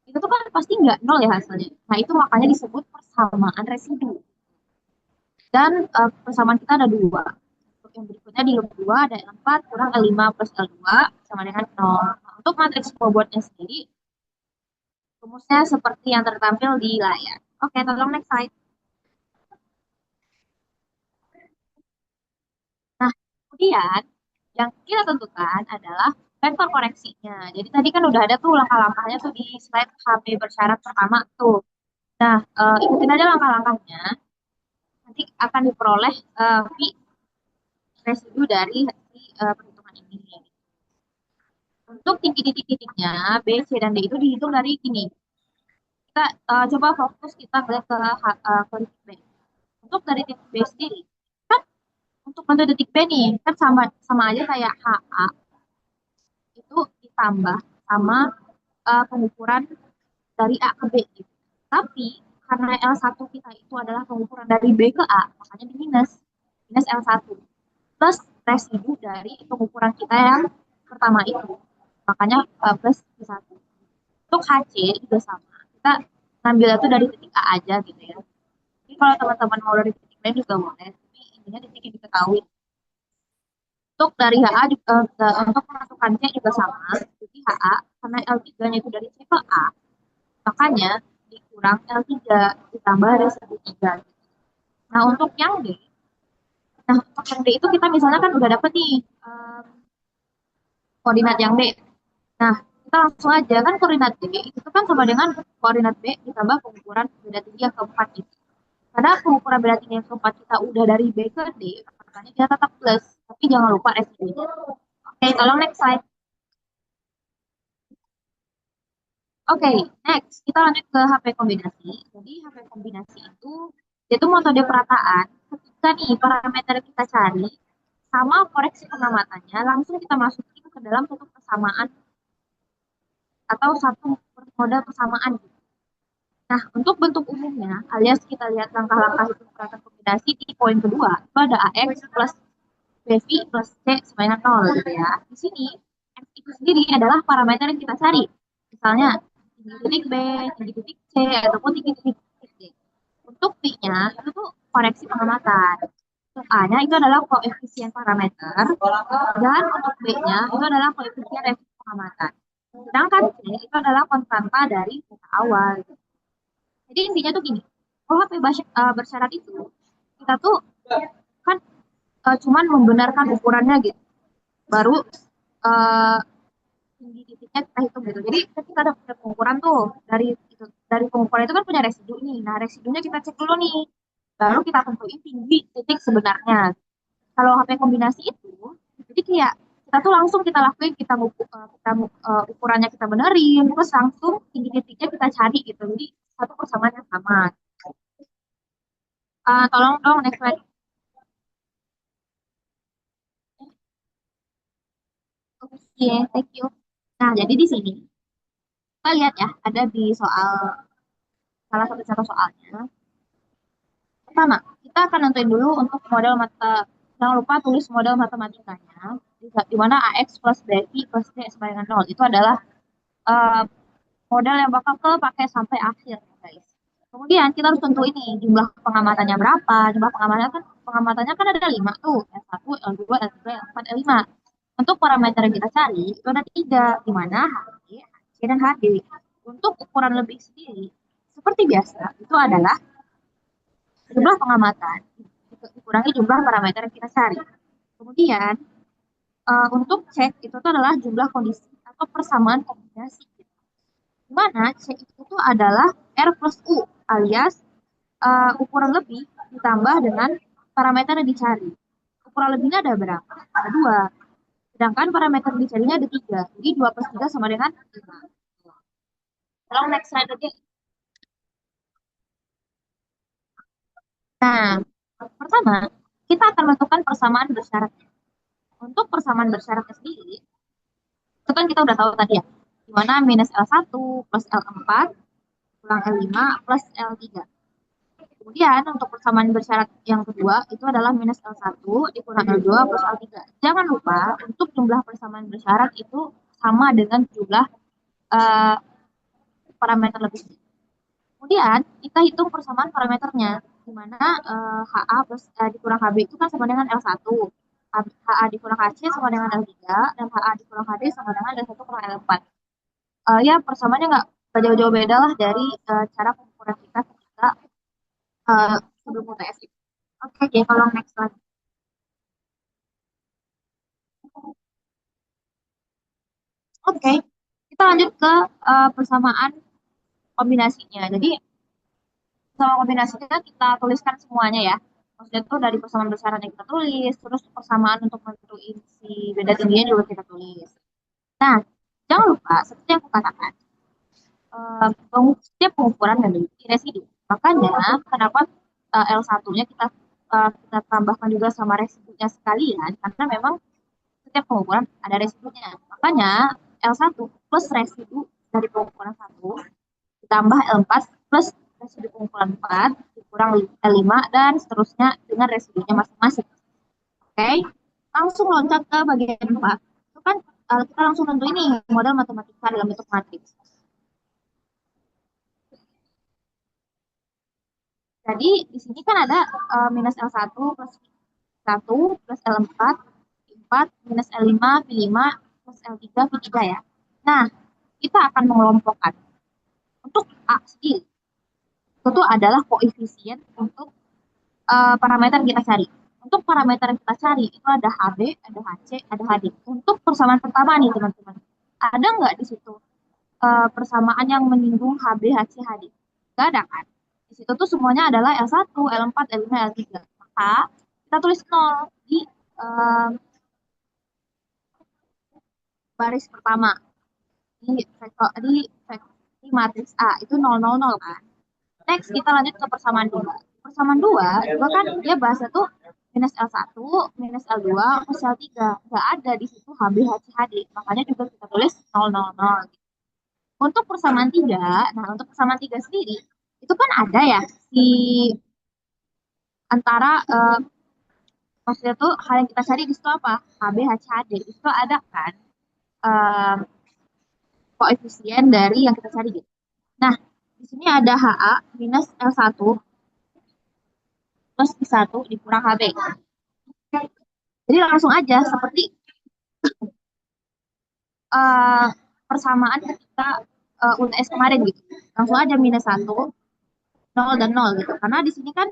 Itu tuh kan pasti nggak nol ya hasilnya. Nah, itu makanya disebut persamaan residu. Dan persamaan kita ada 2. Untuk yang berikutnya di loop 2 ada L4 kurang L5 plus L2 sama dengan 0. Nah, untuk matriks bobotnya sendiri, rumusnya seperti yang tertampil di layar. Oke, tolong next slide. Nah, kemudian yang kita tentukan adalah vektor koreksinya. Jadi tadi kan udah ada tuh langkah-langkahnya tuh di slide HB bersyarat pertama tuh. Nah, ikutin aja langkah-langkahnya. Nanti akan diperoleh V residu dari perhitungan ini. Untuk tinggi titik-titiknya, B, C, dan D itu dihitung dari ini. Kita coba fokus kita ke titik B. Untuk dari titik B sendiri, kan untuk bentuk titik B nih, kan sama sama aja kayak HA itu ditambah sama pengukuran dari A ke B gitu. Tapi karena L1 kita itu adalah pengukuran dari B ke A, makanya di minus. Minus L1. Plus residu dari pengukuran kita yang pertama itu. Makanya plus Q1. Untuk HC juga sama. Kita ngambil itu dari titik A aja gitu ya. Jadi kalau teman-teman mau dari titik lain juga boleh. Tapi intinya titik yang diketahui. Untuk dari HA juga, untuk pemasukan C juga sama. Jadi HA, karena L3-nya itu dari C ke A, makanya dikurang L3 ditambah residu 3. Nah, untuk yang D, nah untuk yang D itu kita misalnya kan udah dapet nih koordinat yang D. Nah, kita langsung aja kan koordinat D itu kan sama dengan koordinat B ditambah pengukuran beda tinggi yang keempat gitu. Karena pengukuran beda tinggi yang keempat kita udah dari B ke D, makanya kita tetap plus. Tapi jangan lupa residunya. Oke, tolong next slide. Oke, next kita lanjut ke HP kombinasi. Jadi HP kombinasi itu metode perataan. Ketika nih parameter yang kita cari sama koreksi pengamatannya, langsung kita masukin ke dalam satu persamaan atau satu model persamaan. Nah, untuk bentuk umumnya, alias kita lihat langkah-langkah hitung peraturan kombinasi di poin kedua, itu ada AX plus BV plus C sama dengan 0 gitu ya. Di sini, X itu sendiri adalah parameter yang kita cari. Misalnya, tinggi titik B, tinggi titik C, ataupun tinggi titik D. Untuk B-nya, itu tuh koreksi pengamatan. Untuk A-nya itu adalah koefisien parameter, dan untuk B-nya itu adalah koefisien revisi pengamatan. Sedangkan C itu adalah konstanta dari data awal. Jadi intinya tuh gini, kalau HP bersyarat itu, kita tuh kan cuman membenarkan ukurannya gitu. Baru uh, tinggi titiknya kita hitung gitu. Jadi ketika ada pengukuran tuh dari pengukuran itu kan punya residu nih. Nah residunya kita cek dulu nih. Baru kita tentuin tinggi titik sebenarnya. Kalau HP kombinasi itu, jadi kayak kita tuh langsung kita lakuin ukurannya kita benerin, terus langsung tinggi titiknya kita cari gitu. Jadi satu persamaan yang sama. Tolong dong next slide. Oke, thank you. Nah, jadi di sini kita lihat ya, ada di soal salah satu contoh soalnya. Pertama, kita akan nentuin dulu untuk model mata. Jangan lupa tulis model matematikanya. Di mana AX plus BI plus D sama dengan 0. Itu adalah eh, model yang bakal pakai sampai akhir, guys. Kemudian kita harus tentu ini jumlah pengamatannya berapa. Jumlah pengamatannya kan ada 5 tuh. L1, L2, L3, L4, L5. Untuk parameter yang kita cari, itu ada 3, di mana HD, HC, dan HD. Untuk ukuran lebih sendiri, seperti biasa, itu adalah jumlah pengamatan, dikurangi jumlah parameter yang kita cari. Kemudian, untuk cek, itu adalah jumlah kondisi atau persamaan kombinasi. Di mana C itu adalah R plus U, alias ukuran lebih ditambah dengan parameter yang dicari. Ukuran lebihnya ada berapa? Ada 2. Sedangkan parameter yang dicarinya ada 3. Jadi 2 plus 3 sama dengan 5. Tolong next slide aja. Nah, pertama, kita akan menentukan persamaan bersyarat. Untuk persamaan bersyaratnya sendiri, itu kan kita udah tahu tadi ya, di mana minus L1 plus L4 kurang L5 plus L3. Kemudian untuk persamaan bersyarat yang kedua itu adalah minus L1 dikurang L2 plus L3. Jangan lupa untuk jumlah persamaan bersyarat itu sama dengan jumlah uh, parameter lebih. Kemudian kita hitung persamaan parameternya, di mana HA plus dikurang HB itu kan sama dengan L1. HA dikurang HC sama dengan L3, dan HA dikurang HD sama dengan L1 kurang L4. Ya persamaannya nggak jauh-jauh beda lah dari cara pengukuran kita ketika sebelum UTS itu. Oke, kalau next slide. Oke, kita lanjut ke persamaan kombinasinya. Jadi sama kombinasinya kita tuliskan semuanya ya. Maksudnya itu dari persamaan besaran yang kita tulis, terus persamaan untuk menentuin si beda tingginya juga kita tulis. Nah, jangan lupa seperti yang aku katakan, setiap pengukuran memiliki residu. Makanya kenapa L1-nya kita tambahkan juga sama residunya sekalian, karena memang setiap pengukuran ada residunya. Makanya L1 plus residu dari pengukuran 1 ditambah L4 plus residu pengumpulan 4 dikurang L5 dan seterusnya dengan residunya masing-masing. Oke, langsung loncat ke bagian 4. Itu kan kita langsung tentu ini model matematika dalam bentuk matriks. Jadi di sini kan ada minus L1 plus 1 plus L4, 4 minus L5, V5 plus L3, V3 ya. Nah, kita akan mengelompokkan. Untuk A sendiri, itu adalah koefisien untuk parameter yang kita cari. Untuk parameter yang kita cari, itu ada HB, ada HC, ada HD. Untuk persamaan pertama nih teman-teman, ada nggak di situ persamaan yang menyinggung HB, HC, HD? Nggak ada kan? Di situ tuh semuanya adalah L1, L4, L5, L3. Maka kita tulis 0 di uh, baris pertama. Di matriks A itu 000 kan. Next kita lanjut ke persamaan 2. Persamaan 2 itu kan dia bahasa tuh minus L1, minus L2, plus L3. Nggak ada di situ HB, HC, HD. Makanya juga kita tulis 000. Untuk persamaan 3, nah untuk persamaan 3 sendiri, itu kan ada ya si antara maksudnya tuh hal yang kita cari di situ apa? HB, HC, HD. Di situ ada kan eh, koefisien dari yang kita cari gitu. Nah, di sini ada HA minus L1 plus I1 dikurang HB. Jadi langsung aja seperti uh, persamaan ketika UTS kemarin gitu. Langsung aja minus 1, 0 dan 0 gitu. Karena di sini kan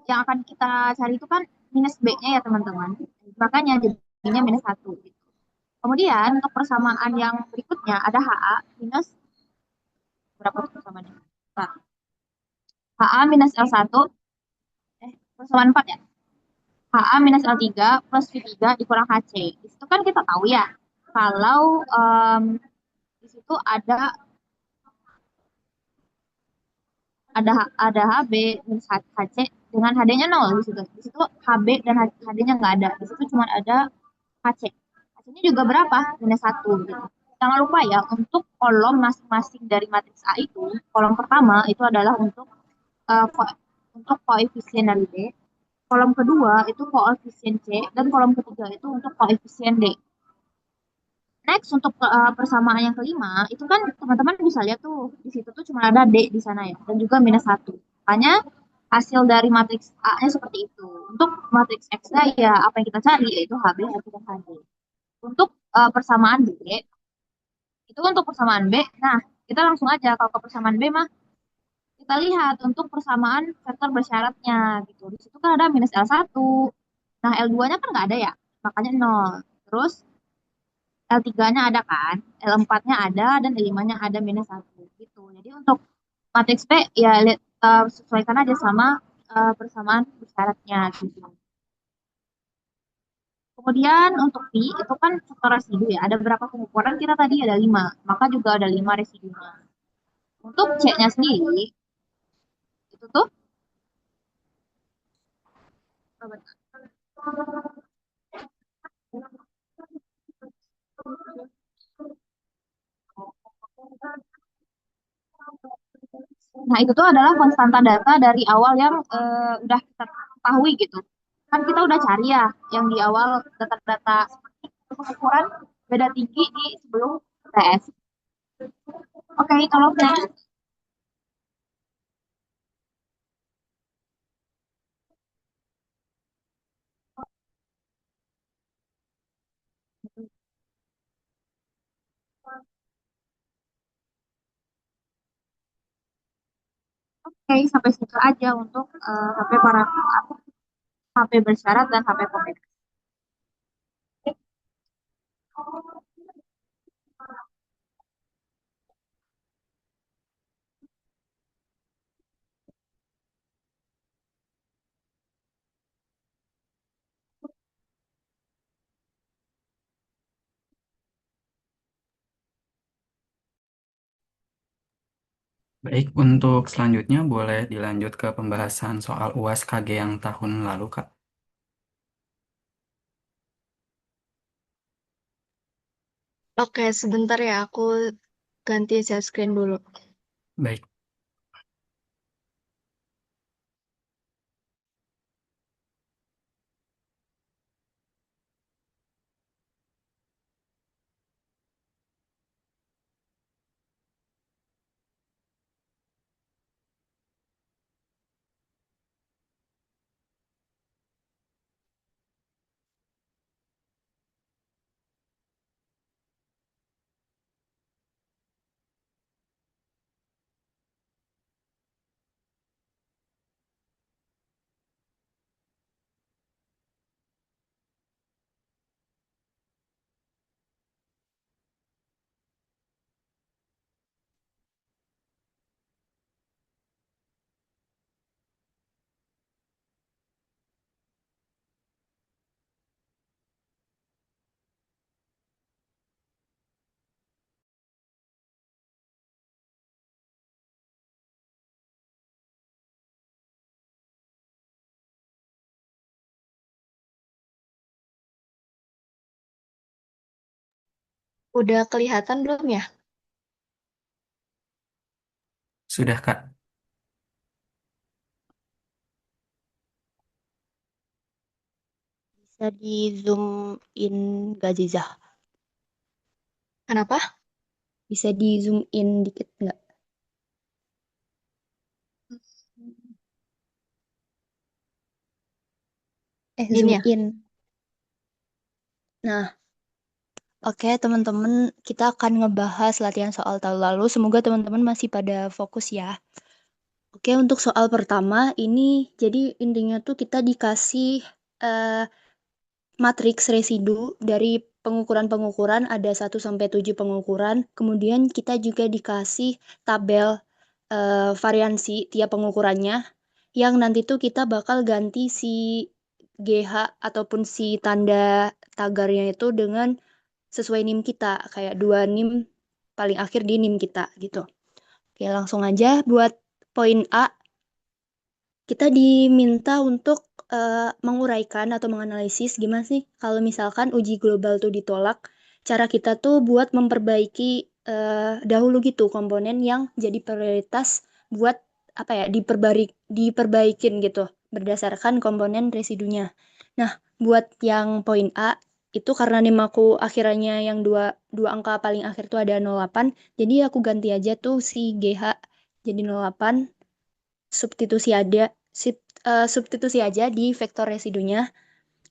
yang akan kita cari itu kan minus B-nya ya teman-teman. Makanya jadinya minus 1 gitu. Kemudian untuk persamaan yang berikutnya ada HA minus berapa persamaannya? Nah, HA minus L1 persamaan 4 ya. HA minus L3 plus V3 dikurang HC. Di situ kan kita tahu ya, kalau di situ ada HB minus HC dengan HD-nya 0 di situ. Di situ HB dan HD-nya nggak ada. Di situ cuma ada HC. HC-nya juga berapa? Minus 1 gitu. Jangan lupa ya, untuk kolom masing-masing dari matriks A itu, kolom pertama itu adalah untuk koefisien dari B, kolom kedua itu koefisien C, dan kolom ketiga itu untuk koefisien D. Next untuk persamaan yang kelima, itu kan teman-teman bisa lihat tuh di situ tuh cuma ada D di sana ya, dan juga minus 1. Makanya hasil dari matriks A-nya seperti itu. Untuk matriks X-nya ya apa yang kita cari yaitu HB, HC, dan HD. Untuk persamaan B, itu untuk persamaan B. Nah, kita langsung aja kalau ke persamaan B mah kita lihat untuk persamaan vektor bersyaratnya gitu. Di situ kan ada minus L1. Nah, L2-nya kan nggak ada ya, makanya 0. Terus L3-nya ada kan, L4-nya ada, dan L5-nya ada minus 1 gitu. Jadi untuk matriks P ya sesuaikan aja sama persamaan bersyaratnya gitu. Kemudian untuk P itu kan faktor residu ya. Ada berapa pengukuran kita tadi ada 5, maka juga ada 5 residunya. Untuk C-nya sendiri itu tuh nah, itu tuh adalah konstanta data dari awal yang udah kita ketahui gitu. Kan kita udah cari ya yang di awal data-data seperti pengukuran beda tinggi di sebelum tes. Oke, kalau next. Oke, sampai situ aja untuk HP para HP bersyarat dan HP komersial. Baik, untuk selanjutnya boleh dilanjut ke pembahasan soal UAS KG yang tahun lalu, Kak. Oke, sebentar ya, aku ganti share screen dulu. Baik. Udah kelihatan belum ya? Sudah, Kak. Bisa di zoom in gak Zizah? Kenapa? Bisa di zoom in dikit nggak? Gini Zoom ya. in. Nah, oke teman-teman, kita akan ngebahas latihan soal tahun lalu. Semoga teman-teman masih pada fokus ya. Oke, untuk soal pertama ini jadi intinya tuh kita dikasih eh, matriks residu dari pengukuran-pengukuran ada 1 sampai 7 pengukuran. Kemudian kita juga dikasih tabel variansi tiap pengukurannya yang nanti tuh kita bakal ganti si GH ataupun si tanda tagarnya itu dengan sesuai NIM kita, kayak 2 NIM paling akhir di NIM kita gitu. Oke, langsung aja buat poin A, kita diminta untuk menguraikan atau menganalisis gimana sih kalau misalkan uji global tuh ditolak, cara kita tuh buat memperbaiki dahulu gitu komponen yang jadi prioritas buat apa ya diperbaikin gitu berdasarkan komponen residunya. Nah, buat yang poin A itu karena NIM aku akhirannya yang dua angka paling akhir tuh ada 08, jadi aku ganti aja tuh si GH jadi 08, substitusi ada substitusi aja di vektor residunya.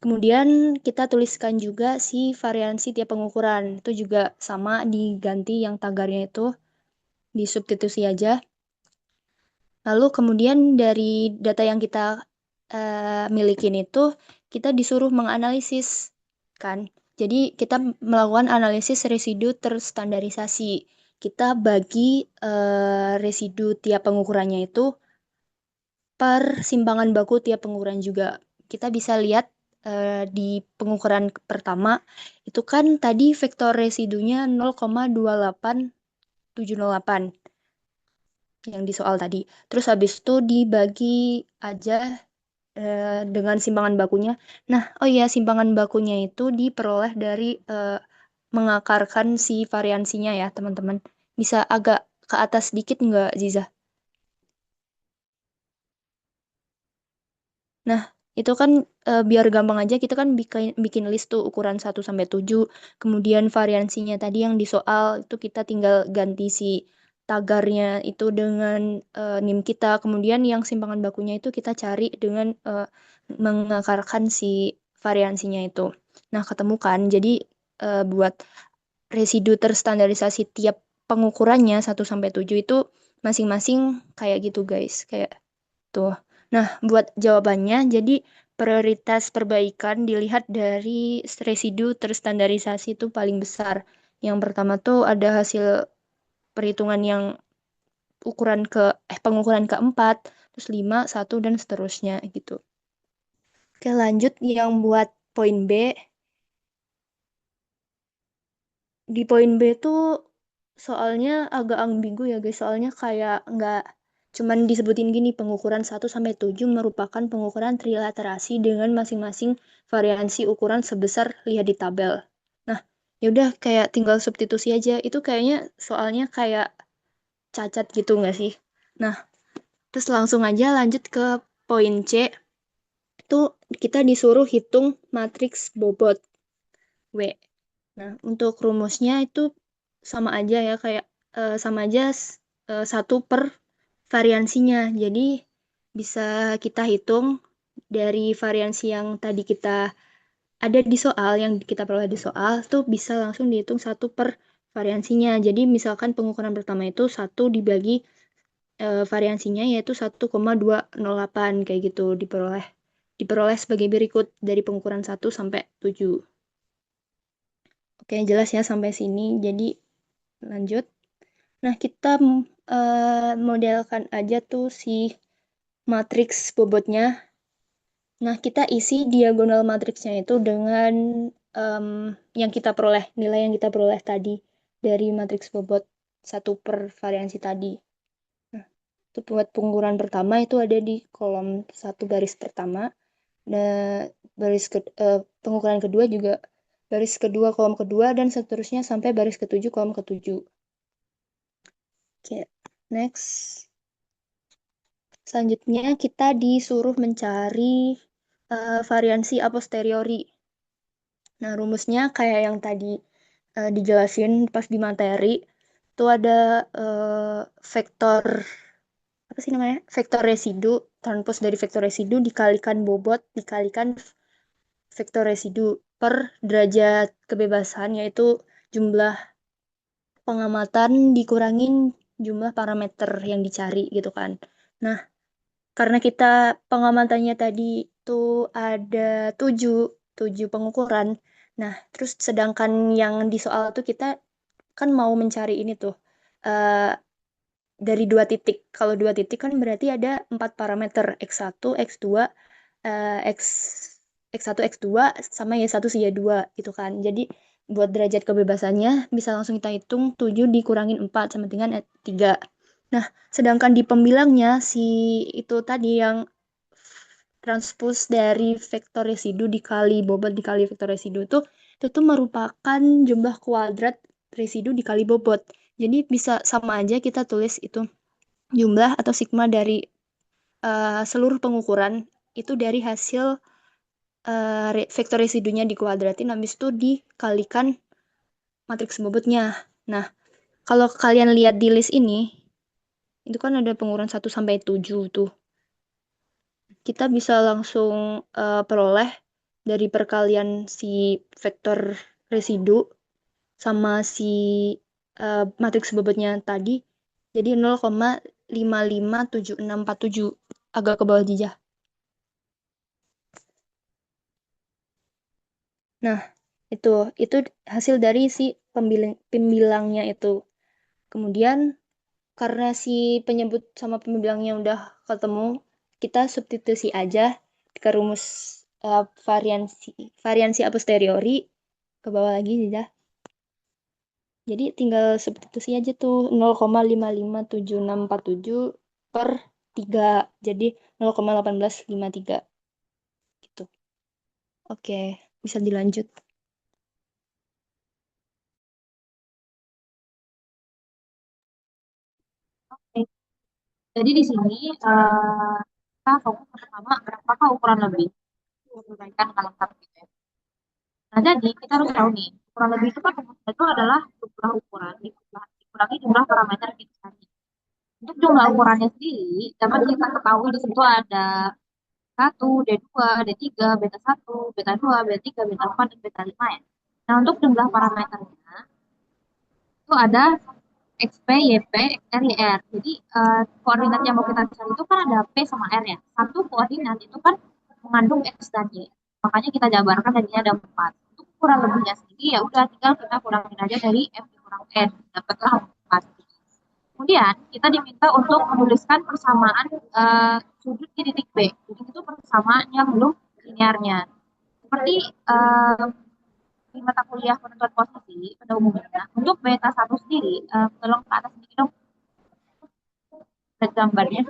Kemudian kita tuliskan juga si variansi tiap pengukuran. Itu juga sama diganti yang tagarnya itu disubstitusi aja. Lalu kemudian dari data yang kita milikin itu kita disuruh menganalisis kan. Jadi kita melakukan analisis residu terstandarisasi. Kita bagi residu tiap pengukurannya itu per simpangan baku tiap pengukuran juga. Kita bisa lihat di pengukuran pertama itu kan tadi vektor residunya 0,28708 yang di soal tadi. Terus habis itu dibagi aja dengan simpangan bakunya. Nah, oh iya simpangan bakunya itu diperoleh dari mengakarkan si variansinya ya, teman-teman. Bisa agak ke atas dikit nggak, Ziza? Nah, itu kan biar gampang aja kita kan bikin bikin list tuh ukuran 1 sampai 7. Kemudian variansinya tadi yang di soal itu kita tinggal ganti si tagarnya itu dengan NIM kita. Kemudian yang simpangan bakunya itu kita cari dengan mengakarkan si variansinya itu. Nah, ketemu kan. Jadi buat residu terstandarisasi tiap pengukurannya 1 sampai 7 itu masing-masing kayak gitu, guys. Kayak tuh. Nah, buat jawabannya, jadi prioritas perbaikan dilihat dari residu terstandarisasi itu paling besar. Yang pertama tuh ada hasil perhitungan yang pengukuran keempat, terus 5, 1, dan seterusnya gitu. Oke, lanjut yang buat poin B. Di poin B tuh soalnya agak ambigu ya guys, soalnya kayak nggak cuman disebutin gini, pengukuran 1 sampai 7 merupakan pengukuran trilaterasi dengan masing-masing variansi ukuran sebesar lihat di tabel. Nah, yaudah kayak tinggal substitusi aja. Itu kayaknya soalnya kayak cacat gitu nggak sih? Nah, terus langsung aja lanjut ke poin C. Itu kita disuruh hitung matriks bobot W. Nah, untuk rumusnya itu sama aja ya, kayak sama aja satu per variansinya. Jadi bisa kita hitung dari variansi yang tadi kita ada di soal, yang kita peroleh di soal, tuh bisa langsung dihitung satu per variansinya. Jadi misalkan pengukuran pertama itu satu dibagi variansinya yaitu 1,208 kayak gitu diperoleh. Diperoleh sebagai berikut dari pengukuran 1 sampai 7. Oke, jelas ya sampai sini. Jadi lanjut. Nah, kita modelkan aja tuh si matriks bobotnya. Nah, kita isi diagonal matriksnya itu dengan em, yang kita peroleh, nilai yang kita peroleh tadi dari matriks bobot satu per variansi tadi. Nah, itu buat pengukuran pertama itu ada di kolom satu baris pertama. Nah, pengukuran kedua juga baris kedua kolom kedua dan seterusnya sampai baris ketujuh kolom ketujuh. Oke, next. Selanjutnya kita disuruh mencari variansi a posteriori. Nah, rumusnya kayak yang tadi dijelasin pas di materi, itu ada vektor apa sih namanya? Vektor residu, transpos dari vektor residu dikalikan bobot dikalikan vektor residu per derajat kebebasan, yaitu jumlah pengamatan dikurangin jumlah parameter yang dicari gitu kan. Nah, karena kita pengamatannya tadi tuh ada 7 7 pengukuran. Nah, terus sedangkan yang di soal tuh kita kan mau mencari ini tuh eh, dari 2 titik. Kalau 2 titik kan berarti ada 4 parameter x1, x2, x x1, x2 sama y1 sama y2 gitu kan. Jadi buat derajat kebebasannya bisa langsung kita hitung 7 dikurangin 4 sama dengan 3. Nah, sedangkan di pembilangnya si itu tadi yang transpose dari vektor residu dikali bobot dikali vektor residu itu tuh merupakan jumlah kuadrat residu dikali bobot. Jadi bisa sama aja kita tulis itu jumlah atau sigma dari seluruh pengukuran itu dari hasil vektor residunya dikuadratin habis itu dikalikan matriks bobotnya. Nah, kalau kalian lihat di list ini, itu kan ada pengukuran 1 sampai 7 tuh. Kita bisa langsung peroleh dari perkalian si vektor residu sama si matriks bobotnya tadi. Jadi 0,557647 agak ke bawah jejak. Nah, itu itu hasil dari si pembilangnya itu. Kemudian karena si penyebut sama pembilangnya udah ketemu, kita substitusi aja ke rumus variansi variansi a posteriori ke bawah lagi ya. Jadi tinggal substitusi aja tuh 0,557647 per 3. Jadi 0,1853 gitu. Oke, bisa dilanjut. Oke. Jadi di sini kita fokus pertama berapakah ukuran lebih dibandingkan dengan lengkap gitu ya. Nah, jadi kita harus tahu nih, ukuran lebih itu kan itu adalah jumlah ukuran dikurangi jumlah parameter yang dicari. Untuk jumlah ukurannya sendiri, dapat kita ketahui di situ ada satu, D2, D3, beta 1, beta 2, beta 3, beta 4, dan beta 5 ya. Nah, untuk jumlah parameternya, itu ada XP, YP, XR, YR. Jadi koordinat yang mau kita cari itu kan ada P sama R ya. Satu koordinat itu kan mengandung X dan Y. Makanya kita jabarkan jadinya ada 4. Untuk kurang lebihnya sendiri ya udah tinggal kita kurangin aja dari F dikurang N. Dapatlah 4. Kemudian kita diminta untuk menuliskan persamaan sudut di titik B. Jadi itu persamaan yang belum linearnya. Seperti di mata kuliah penentuan posisi pada umumnya untuk beta 1 sendiri tolong ke atas sedikit dong ada gambarnya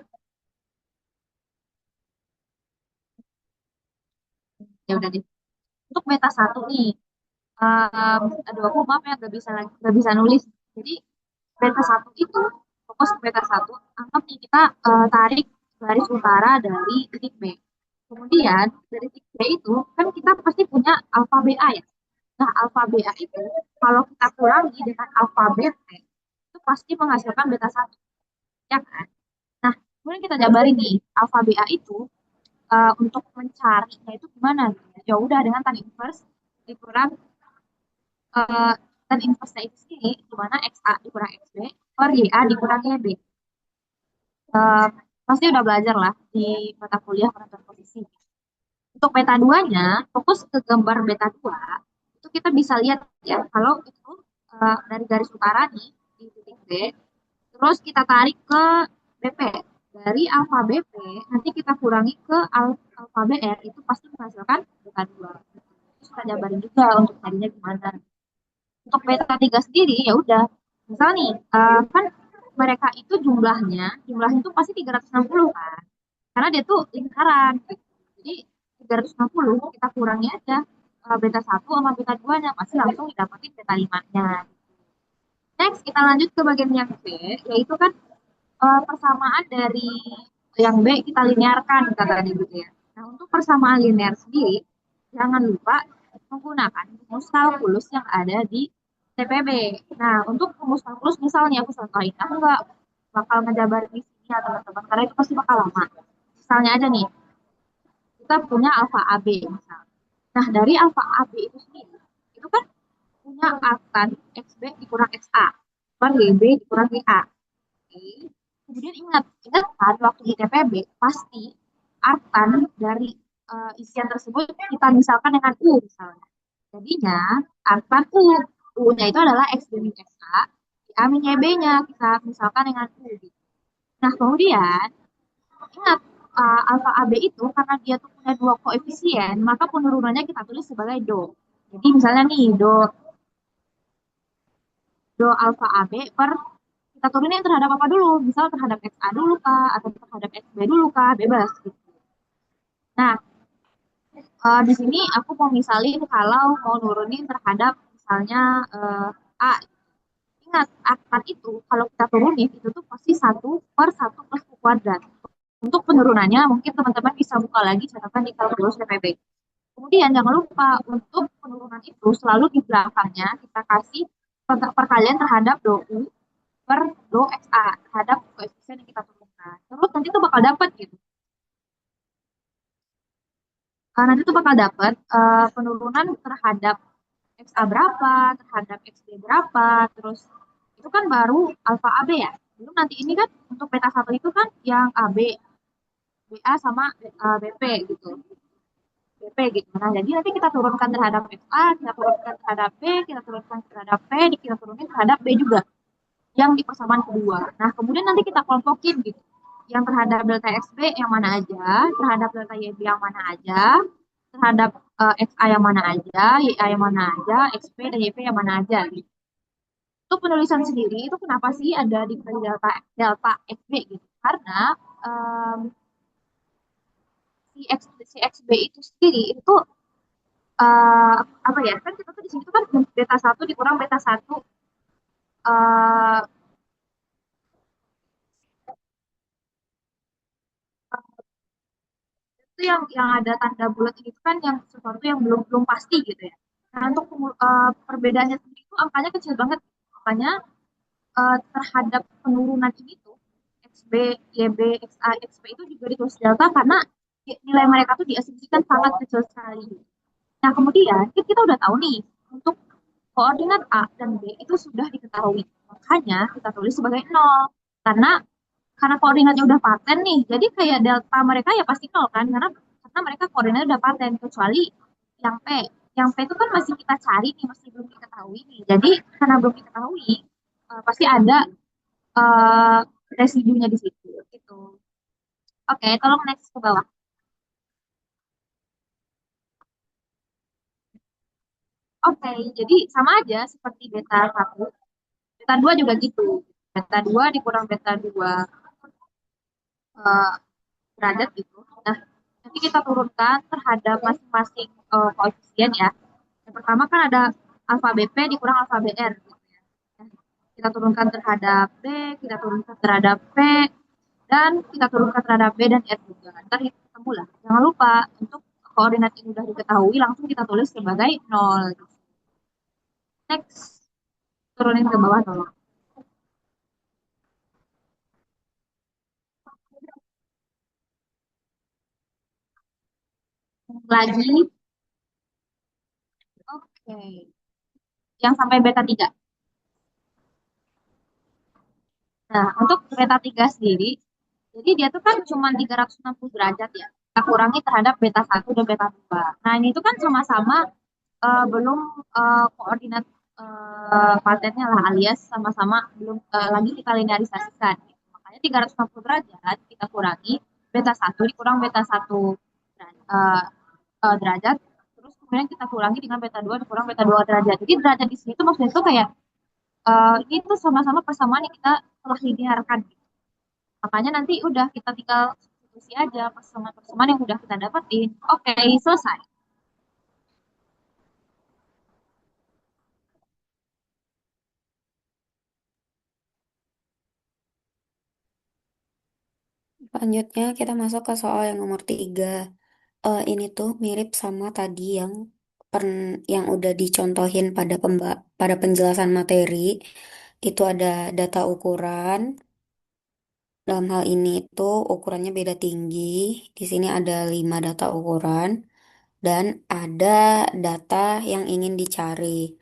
ya udah deh untuk beta 1 nih aduh aku maaf ya gak bisa nulis jadi beta 1 itu fokus ke beta satu, anggap nih kita tarik garis utara dari titik B. Kemudian dari titik B itu kan kita pasti punya alfa BA ya. Nah, alfa BA itu kalau kita kurangi dengan alfa BT itu pasti menghasilkan beta satu, ya kan? Nah, kemudian kita jabarin nih alfa BA itu untuk mencarinya itu gimana? Ya udah dengan tan inverse dikurang eh, tan inverse itu sendiri di mana XA dikurang XB per YA dikurang YB. Eh, Pasti udah belajar lah di mata kuliah penentuan posisi. Untuk beta 2-nya, fokus ke gambar beta 2, itu kita bisa lihat ya, kalau itu dari garis utara nih, di titik B, terus kita tarik ke BP. Dari alfa BP, nanti kita kurangi ke alfa BR, itu pasti menghasilkan beta 2. Terus kita jabarin juga untuk tadinya gimana. Untuk beta 3 sendiri, ya udah. Misal nih, kan mereka itu jumlahnya itu pasti 360 kan. Karena dia tuh lingkaran. Gitu. Jadi 360 kita kurangi aja beta satu sama beta 2-nya. Pasti langsung didapetin beta 5-nya. Next, kita lanjut ke bagian yang B, yaitu kan persamaan dari yang B kita linearkan kita tadi gitu ya. Nah, untuk persamaan linear sendiri, jangan lupa menggunakan rumus kalkulus yang ada di TPB. Nah, untuk rumus kalkulus misalnya aku contohin, aku nggak bakal ngejabarin di sini ya teman-teman, karena itu pasti bakal lama. Misalnya aja nih, kita punya alfa AB misalnya. Nah, dari alfa AB itu sendiri, itu kan punya akan XB dikurang XA, per YB dikurang YA. Oke. Kemudian ingat kan waktu di TPB pasti akan dari isian tersebut kita misalkan dengan U misalnya. Jadinya akan U. U-nya itu adalah X min XA, A min YB-nya kita misalkan dengan U. Gitu. Nah, kemudian ingat alfa AB itu karena dia tuh punya dua koefisien, maka penurunannya kita tulis sebagai do. Jadi misalnya nih do alfa AB per kita turunin terhadap apa dulu? Misal terhadap XA dulu kah? Atau terhadap XB dulu kah? Bebas gitu. Nah, di sini aku mau misalin kalau mau nurunin terhadap misalnya A. Ingat, akar itu kalau kita turunin itu tuh pasti 1/1 plus U kuadrat. Untuk penurunannya mungkin teman-teman bisa buka lagi catatan di kalkulus PPB. Kemudian jangan lupa untuk penurunan itu selalu di belakangnya kita kasih perkalian terhadap do U per do XA terhadap koefisien yang kita turunkan. Terus nanti tuh bakal dapat gitu. Nanti tuh bakal dapat penurunan terhadap XA berapa, terhadap XB berapa, terus itu kan baru alfa AB ya. Belum nanti ini kan untuk beta 1 itu kan yang AB, BA sama BP gitu. BP gitu. Nah, jadi nanti kita turunkan terhadap XA, kita turunkan terhadap B, kita turunkan terhadap P, kita turunin terhadap B juga. Yang di persamaan kedua. Nah, kemudian nanti kita kelompokin gitu. Yang terhadap delta XB yang mana aja, terhadap delta YB yang mana aja, terhadap XA yang mana aja, YA yang mana aja, XP dan YP yang mana aja. Gitu. Untuk penulisan sendiri itu kenapa sih ada di delta delta XB gitu? Karena um, si XB itu sendiri itu apa ya? Kan kita tuh di sini tuh kan beta satu dikurang beta satu itu yang ada tanda bulat itu kan yang sesuatu yang belum belum pasti gitu ya. Nah, untuk perbedaannya sendiri itu angkanya kecil banget. Makanya terhadap penurunan ini tuh XB, YB, XA, XP itu juga ditulis delta karena nilai mereka tuh diasumsikan sangat kecil sekali. Nah, kemudian kita udah tahu nih untuk koordinat A dan B itu sudah diketahui. Makanya kita tulis sebagai 0. Karena koordinatnya udah paten nih, jadi kayak delta mereka ya pasti 0 kan, karena mereka koordinatnya udah paten, kecuali yang P. Yang P itu kan masih kita cari nih, masih belum diketahui nih. Jadi karena belum diketahui, pasti ada uh, residunya di situ. Gitu. Oke, tolong next ke bawah. Oke, jadi sama aja seperti beta 1. Beta 2 juga gitu. Beta 2 dikurang beta 2 derajat gitu. Nah, nanti kita turunkan terhadap masing-masing koefisien ya. Yang pertama kan ada alfa BP dikurang alfa BR. Gitu ya. kita turunkan terhadap B, kita turunkan terhadap P, dan kita turunkan terhadap B dan F juga. Ntar kita ketemu lah. Jangan lupa untuk koordinat yang sudah diketahui langsung kita tulis sebagai 0. Next, turunin ke bawah tolong. Lagi, oke. Yang sampai beta 3. Nah, untuk beta 3 sendiri, jadi dia tuh kan cuma 360 derajat ya. Kita kurangi terhadap beta 1 dan beta 2. Nah, ini tuh kan sama-sama belum koordinat patennya lah, alias sama-sama belum lagi kita linearisasikan. Makanya 360 derajat kita kurangi beta 1 dikurang beta 1 derajat, terus kemudian kita kurangi dengan beta 2 dikurang beta 2 derajat. Jadi derajat di sini tuh maksudnya itu kayak ini tuh sama-sama persamaan yang kita telah linearkan. Makanya nanti udah kita tinggal substitusi aja persamaan-persamaan yang udah kita dapetin. Oke, selesai. Selanjutnya kita masuk ke soal yang nomor 3. Ini tuh mirip sama tadi yang udah dicontohin pada penjelasan materi. Itu ada data ukuran. Dalam hal ini tuh ukurannya beda tinggi. Di sini ada 5 data ukuran dan ada data yang ingin dicari.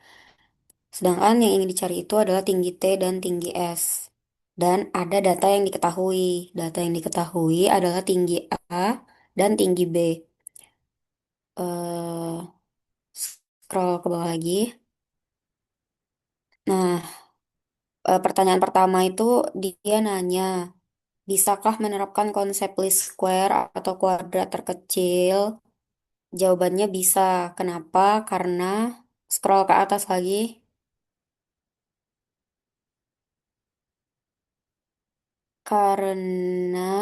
Sedangkan yang ingin dicari itu adalah tinggi T dan tinggi S. Dan ada data yang diketahui. Data yang diketahui adalah tinggi A dan tinggi B. eh Scroll ke bawah lagi. Nah, pertanyaan pertama itu dia nanya, bisakah menerapkan konsep least square atau kuadrat terkecil? Jawabannya bisa. Kenapa? Karena scroll ke atas lagi. Karena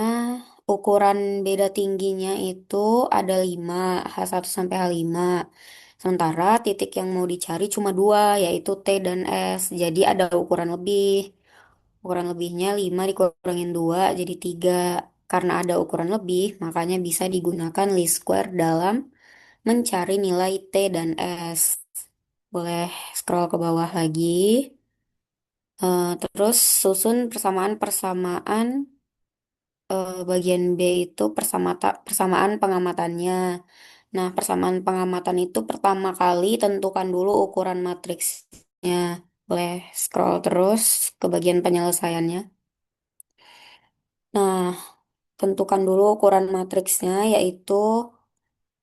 ukuran beda tingginya itu ada 5 H1 sampai H5. Sementara titik yang mau dicari cuma dua, yaitu T dan S. Jadi ada ukuran lebih. Ukuran lebihnya 5 dikurangin 2 jadi 3. Karena ada ukuran lebih, makanya bisa digunakan least square dalam mencari nilai T dan S. Boleh scroll ke bawah lagi. Terus susun persamaan-persamaan. Bagian B itu persamaan pengamatannya. Nah, persamaan pengamatan itu pertama kali tentukan dulu ukuran matriksnya. Boleh scroll terus ke bagian penyelesaiannya. Nah, tentukan dulu ukuran matriksnya, yaitu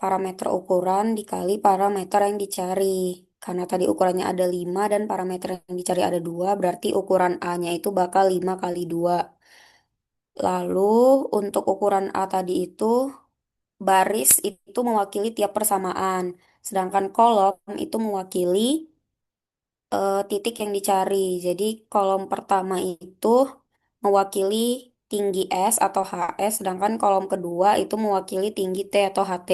parameter ukuran dikali parameter yang dicari. Karena tadi ukurannya ada 5 dan parameter yang dicari ada 2, berarti ukuran A-nya itu bakal 5 kali 2. Lalu untuk ukuran A tadi itu baris itu mewakili tiap persamaan, sedangkan kolom itu mewakili titik yang dicari. Jadi kolom pertama itu mewakili tinggi S atau HS, sedangkan kolom kedua itu mewakili tinggi T atau HT.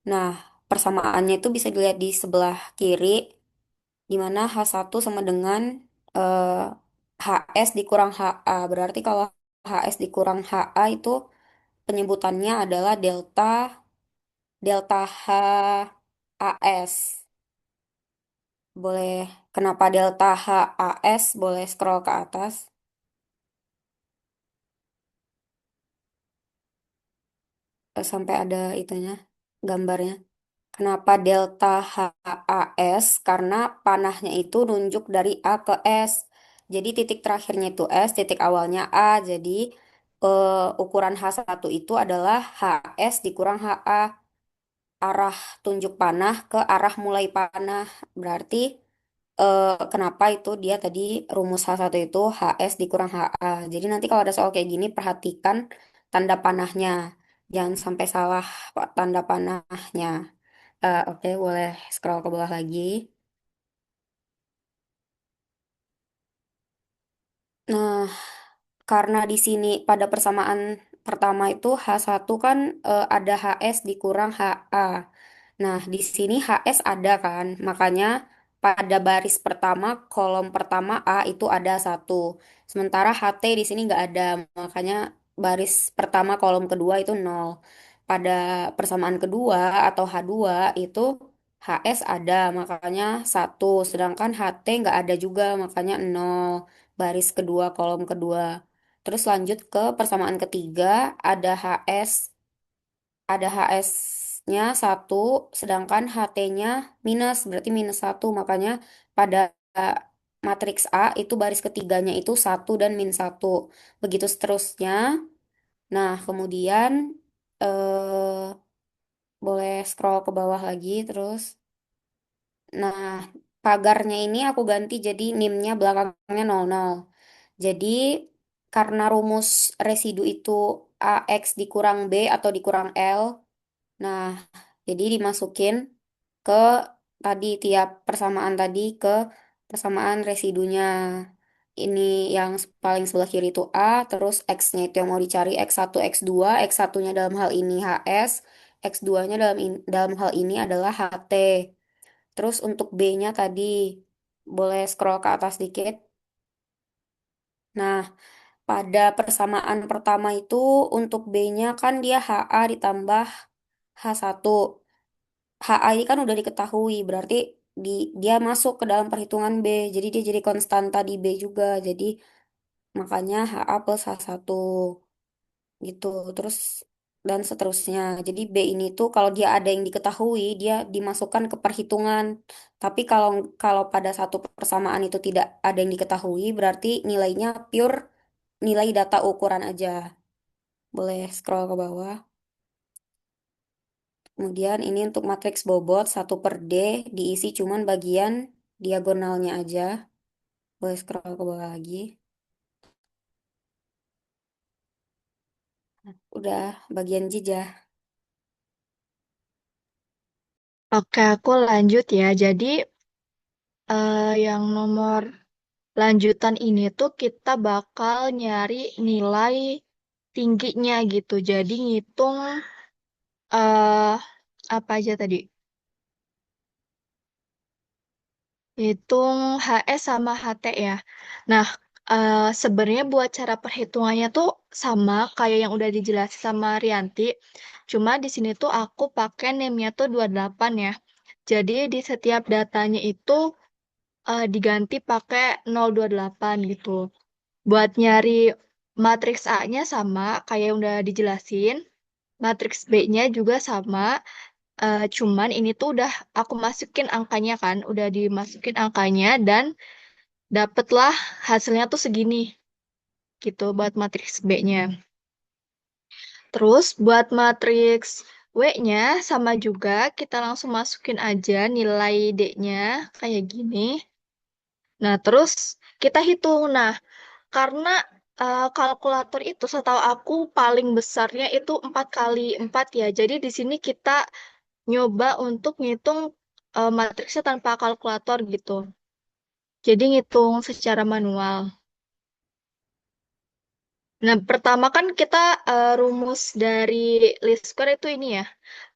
Nah, persamaannya itu bisa dilihat di sebelah kiri, di mana H1 sama dengan eh, HS dikurang HA. Berarti kalau HS dikurang HA itu penyebutannya adalah delta delta HAS. Boleh, kenapa delta HAS? Boleh scroll ke atas sampai ada itunya, gambarnya. Kenapa delta HAS? Karena panahnya itu nunjuk dari A ke S. Jadi titik terakhirnya itu S, titik awalnya A. Jadi ukuran H1 itu adalah HS dikurang HA. Arah tunjuk panah ke arah mulai panah. Berarti kenapa itu dia tadi rumus H1 itu HS dikurang HA. Jadi nanti kalau ada soal kayak gini perhatikan tanda panahnya. Jangan sampai salah tanda panahnya. Oke, boleh scroll ke bawah lagi. Nah, karena di sini pada persamaan pertama itu H1 kan ada HS dikurang HA. Nah, di sini HS ada kan, makanya pada baris pertama, kolom pertama A itu ada satu. Sementara HT di sini nggak ada, makanya baris pertama kolom kedua itu nol. Pada persamaan kedua atau H2 itu HS ada, makanya satu. Sedangkan HT nggak ada juga, makanya nol. Baris kedua kolom kedua. Terus lanjut ke persamaan ketiga, ada HS ada HS-nya satu, sedangkan HT-nya minus, berarti minus satu. Makanya pada matriks A itu baris ketiganya itu satu dan min satu. Begitu seterusnya. Nah, kemudian boleh scroll ke bawah lagi terus. Nah, pagarnya ini aku ganti jadi NIM-nya belakangnya 00. Jadi, karena rumus residu itu AX dikurang B atau dikurang L, nah, jadi dimasukin ke tadi tiap persamaan tadi ke persamaan residunya. Ini yang paling sebelah kiri itu A, terus X-nya itu yang mau dicari X1, X2, X1-nya dalam hal ini HS, X2-nya dalam hal ini adalah HT. Terus untuk B-nya tadi boleh scroll ke atas dikit. Nah, pada persamaan pertama itu untuk B-nya kan dia HA ditambah H1. HA ini kan udah diketahui, berarti dia masuk ke dalam perhitungan B. Jadi dia jadi konstanta di B juga. Jadi makanya HA plus H1 gitu. Terus dan seterusnya. Jadi B ini tuh kalau dia ada yang diketahui, dia dimasukkan ke perhitungan. Tapi kalau kalau pada satu persamaan itu tidak ada yang diketahui, berarti nilainya pure nilai data ukuran aja. Boleh scroll ke bawah. Kemudian ini untuk matriks bobot satu per D diisi cuman bagian diagonalnya aja. Boleh scroll ke bawah lagi. Udah bagian jejak. Oke, aku lanjut ya. Jadi, yang nomor lanjutan ini tuh kita bakal nyari nilai tingginya gitu. Jadi, ngitung eh apa aja tadi? Hitung HS sama HT ya. Nah, sebenarnya buat cara perhitungannya tuh sama kayak yang udah dijelasin sama Rianti. Cuma di sini tuh aku pakai name-nya tuh 28 ya. Jadi di setiap datanya itu diganti pakai 028 gitu. Buat nyari matriks A-nya sama kayak yang udah dijelasin. Matriks B-nya juga sama. Cuman ini tuh udah aku masukin angkanya kan, udah dimasukin angkanya dan dapatlah hasilnya tuh segini gitu buat matriks B-nya. Terus buat matriks W-nya sama juga kita langsung masukin aja nilai D-nya kayak gini. Nah, terus kita hitung. Nah, karena kalkulator itu setahu aku paling besarnya itu 4 kali 4 ya. Jadi di sini kita nyoba untuk ngitung matriksnya tanpa kalkulator gitu. Jadi ngitung secara manual. Nah, pertama kan kita rumus dari least square itu ini ya.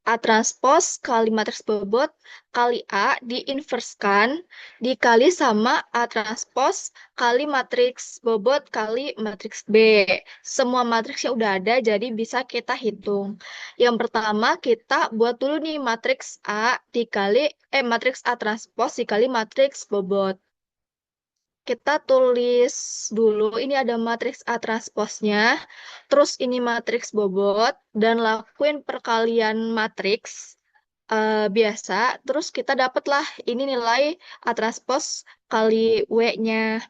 A transpos kali matriks bobot kali A diinverskan dikali sama A transpos kali matriks bobot kali matriks B. Semua matriksnya udah ada, jadi bisa kita hitung. Yang pertama kita buat dulu nih matriks A dikali, matriks A transpos dikali matriks bobot. Kita tulis dulu, ini ada matriks A transposnya, terus ini matriks bobot, dan lakuin perkalian matriks biasa, terus kita dapatlah ini nilai A transpos kali W-nya.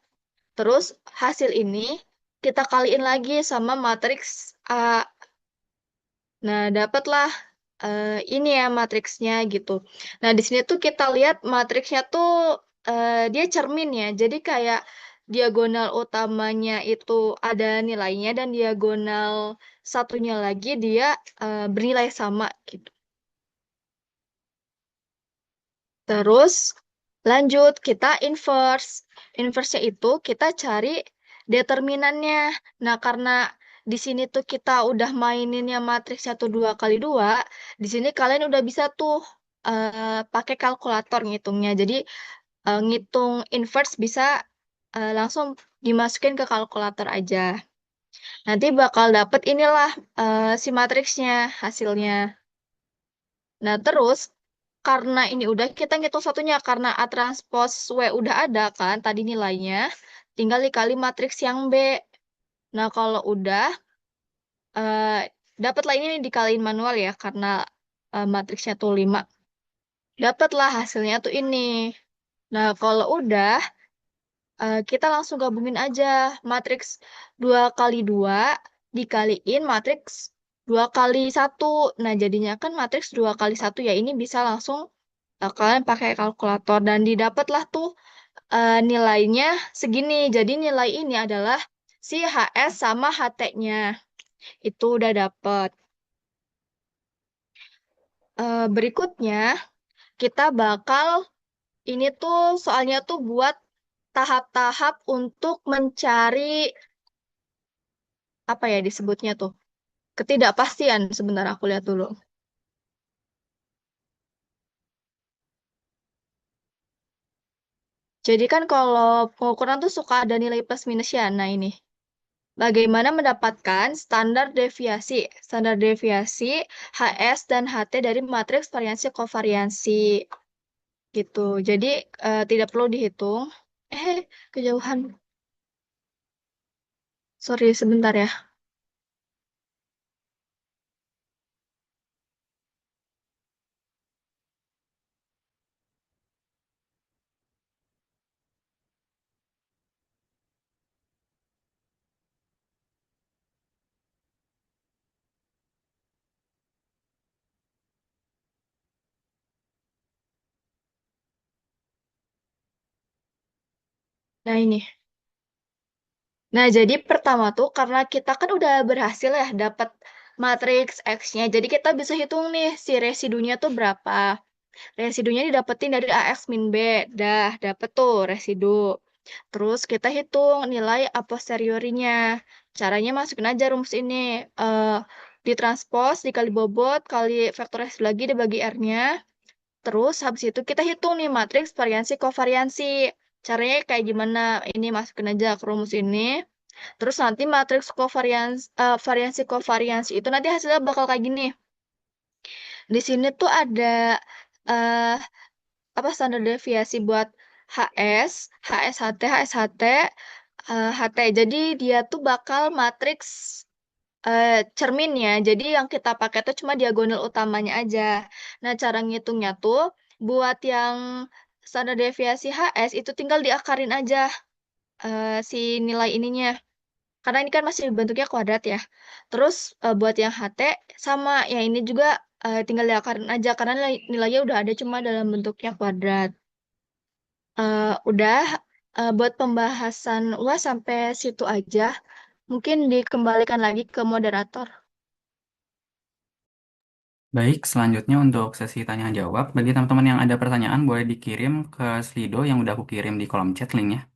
Terus hasil ini kita kaliin lagi sama matriks A. Nah, dapatlah ini ya matriksnya gitu. Nah, di sini tuh kita lihat matriksnya tuh dia cermin ya. Jadi kayak diagonal utamanya itu ada nilainya dan diagonal satunya lagi dia bernilai sama gitu. Terus lanjut kita inverse. Inverse-nya itu kita cari determinannya. Nah, karena di sini tuh kita udah maininnya matriks 1 2 kali 2, di sini kalian udah bisa tuh pakai kalkulator ngitungnya. Jadi ngitung inverse bisa langsung dimasukin ke kalkulator aja. Nanti bakal dapet inilah si matriksnya hasilnya. Nah, terus karena ini udah kita ngitung satunya karena A transpose W udah ada kan tadi nilainya, tinggal dikali matriks yang B. Nah, kalau udah eh dapatlah ini dikaliin manual ya karena matriksnya tuh 5. Dapatlah hasilnya tuh ini. Nah, kalau udah kita langsung gabungin aja matriks 2 kali 2 dikaliin matriks 2 kali 1. Nah, jadinya kan matriks 2 kali 1 ya ini bisa langsung kalian pakai kalkulator dan didapatlah tuh nilainya segini. Jadi nilai ini adalah si HS sama HT-nya. Itu udah dapet. Berikutnya kita bakal ini tuh soalnya tuh buat tahap-tahap untuk mencari apa ya disebutnya tuh ketidakpastian. Sebentar aku lihat dulu. Jadi kan kalau pengukuran tuh suka ada nilai plus minusnya. Nah ini, bagaimana mendapatkan standar deviasi? Standar deviasi HS dan HT dari matriks variansi kovariansi gitu. Jadi tidak perlu dihitung. Kejauhan. Sorry, sebentar ya. Nah ini. Nah, jadi pertama tuh karena kita kan udah berhasil ya dapat matriks X-nya. Jadi kita bisa hitung nih si residunya tuh berapa. Residunya didapetin dari AX min B. Dah, dapet tuh residu. Terus kita hitung nilai a posteriorinya. Caranya masukin aja rumus ini. Eh Ditranspos, dikali bobot, kali faktorisasi lagi dibagi R-nya. Terus habis itu kita hitung nih matriks variansi kovariansi. Caranya kayak gimana? Ini masukin aja ke rumus ini. Terus nanti matriks variansi kovariansi itu nanti hasilnya bakal kayak gini. Di sini tuh ada eh apa standar deviasi buat HS, HSHT, HSHT, HT. Jadi dia tuh bakal matriks cermin ya. Jadi yang kita pakai tuh cuma diagonal utamanya aja. Nah, cara ngitungnya tuh buat yang standar deviasi HS itu tinggal diakarin aja si nilai ininya. Karena ini kan masih bentuknya kuadrat ya. Terus buat yang HT sama ya ini juga tinggal diakarin aja karena nilainya udah ada cuma dalam bentuknya kuadrat. Udah buat pembahasan UAS sampai situ aja. Mungkin dikembalikan lagi ke moderator. Baik, selanjutnya untuk sesi tanya jawab. Bagi teman-teman yang ada pertanyaan, boleh dikirim ke Slido yang udah aku kirim di kolom chat linknya.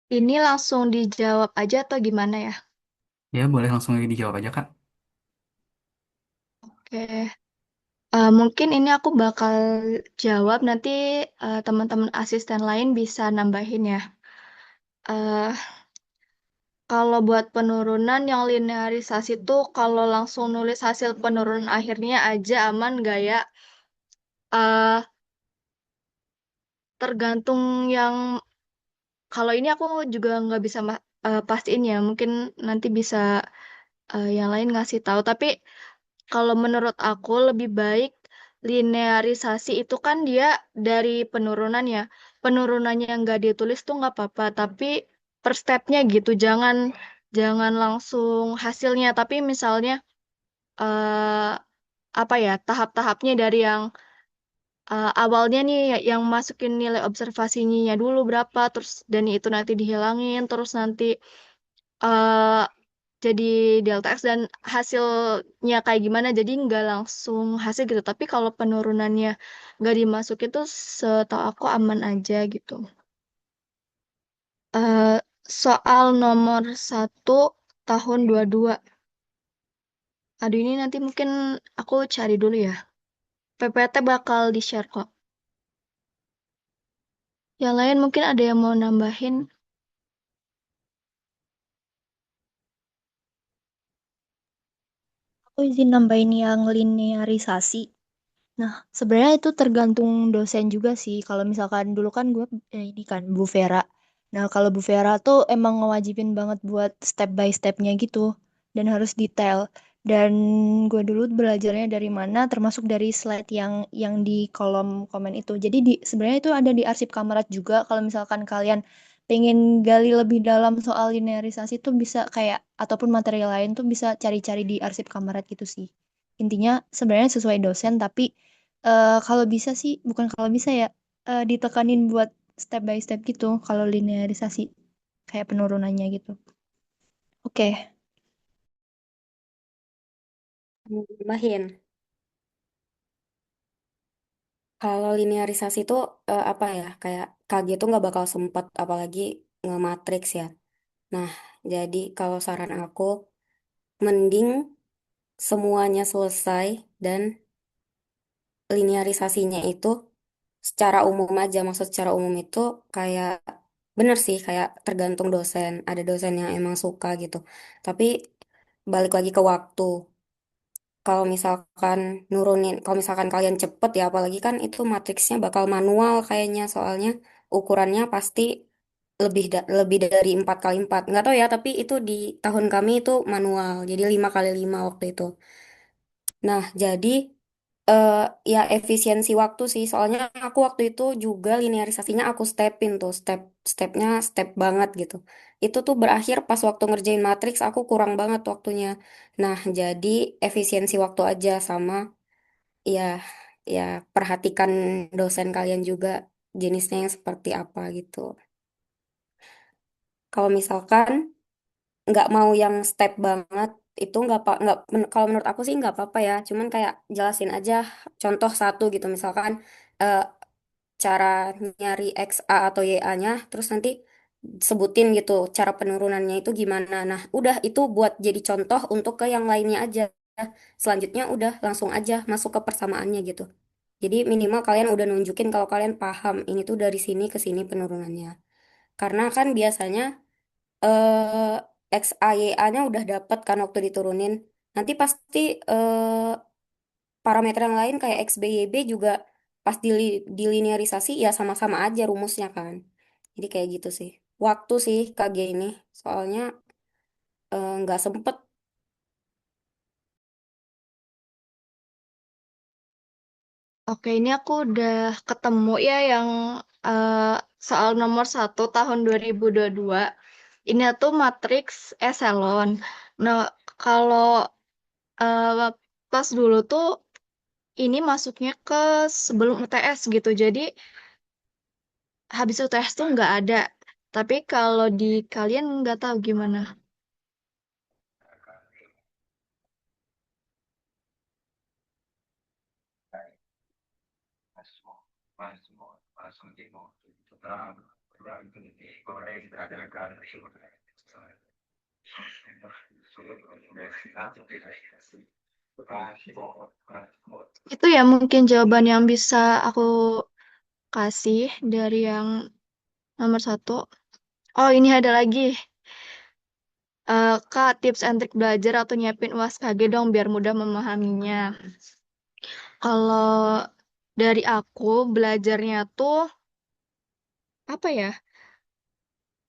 Ini langsung dijawab aja atau gimana ya? Ya, boleh langsung dijawab aja, Kak. Oke. Mungkin ini aku bakal jawab nanti teman-teman asisten lain bisa nambahin ya. eh Kalau buat penurunan yang linearisasi tuh kalau langsung nulis hasil penurunan akhirnya aja aman nggak ya? Eh Tergantung yang kalau ini aku juga nggak bisa pastiin ya. Mungkin nanti bisa yang lain ngasih tahu. Tapi kalau menurut aku lebih baik linearisasi itu kan dia dari penurunan ya. Penurunannya yang nggak ditulis tuh nggak apa-apa, tapi per stepnya gitu. Jangan jangan langsung hasilnya, tapi misalnya eh apa ya tahap-tahapnya dari yang awalnya nih yang masukin nilai observasinya dulu berapa, terus dan itu nanti dihilangin, terus nanti eh jadi delta X dan hasilnya kayak gimana. Jadi nggak langsung hasil gitu. Tapi kalau penurunannya nggak dimasukin tuh setahu aku aman aja gitu. Eh soal nomor 1 tahun 22. Aduh ini nanti mungkin aku cari dulu ya. PPT bakal di-share kok. Yang lain mungkin ada yang mau nambahin. Aku izin nambahin yang linearisasi. Nah, sebenarnya itu tergantung dosen juga sih. Kalau misalkan dulu kan gue ini kan Bu Vera. Nah, kalau Bu Vera tuh emang ngewajibin banget buat step by stepnya gitu. Dan harus detail. Dan gue dulu belajarnya dari mana, termasuk dari slide yang di kolom komen itu. Jadi sebenarnya itu ada di arsip Kamarat juga. Kalau misalkan kalian pengen gali lebih dalam soal linearisasi tuh bisa kayak, ataupun materi lain tuh bisa cari-cari di arsip Kamarat gitu sih. Intinya sebenarnya sesuai dosen, tapi kalau bisa sih, bukan kalau bisa ya, ditekanin buat step by step gitu, kalau linearisasi, kayak penurunannya gitu. Oke. Nambahin. Kalau linearisasi itu apa ya? Kayak KG itu nggak bakal sempet, apalagi nge-matrix ya. Nah, jadi kalau saran aku, mending semuanya selesai dan linearisasinya itu secara umum aja. Maksud secara umum itu kayak bener sih, kayak tergantung dosen. Ada dosen yang emang suka gitu. Tapi balik lagi ke waktu. Kalau misalkan kalian cepet ya, apalagi kan itu matriksnya bakal manual kayaknya, soalnya ukurannya pasti lebih dari 4 kali 4. Nggak tahu ya, tapi itu di tahun kami itu manual, jadi 5 kali 5 waktu itu. Nah, jadi eh, ya efisiensi waktu sih, soalnya aku waktu itu juga linearisasinya aku stepin tuh, stepnya step banget gitu. Itu tuh berakhir pas waktu ngerjain matriks aku kurang banget waktunya. Nah, jadi efisiensi waktu aja sama ya ya perhatikan dosen kalian juga jenisnya yang seperti apa gitu. Kalau misalkan nggak mau yang step banget itu kalau menurut aku sih nggak apa-apa ya, cuman kayak jelasin aja contoh satu gitu, misalkan eh, cara nyari XA atau YA-nya, terus nanti sebutin gitu cara penurunannya itu gimana. Nah udah itu buat jadi contoh untuk ke yang lainnya aja, selanjutnya udah langsung aja masuk ke persamaannya gitu. Jadi minimal kalian udah nunjukin kalau kalian paham ini tuh dari sini ke sini penurunannya, karena kan biasanya XAYA-nya udah dapet kan waktu diturunin. Nanti pasti parameter yang lain kayak XBYB juga pas dilinearisasi ya sama-sama aja rumusnya kan. Jadi kayak gitu sih. Waktu sih KG ini. Soalnya nggak sempet. Oke, ini aku udah ketemu ya yang eh, soal nomor 1 tahun 2022. Ini tuh matriks eselon. Nah, kalau eh, pas dulu tuh ini masuknya ke sebelum UTS gitu. Jadi habis UTS tuh nggak ada. Tapi kalau di kalian nggak tahu gimana. Itu ya mungkin jawaban yang bisa aku kasih dari yang nomor 1. Oh, ini ada lagi. Kak, tips and trik belajar atau nyiapin UAS KG dong biar mudah memahaminya. Kalau dari aku belajarnya tuh apa ya?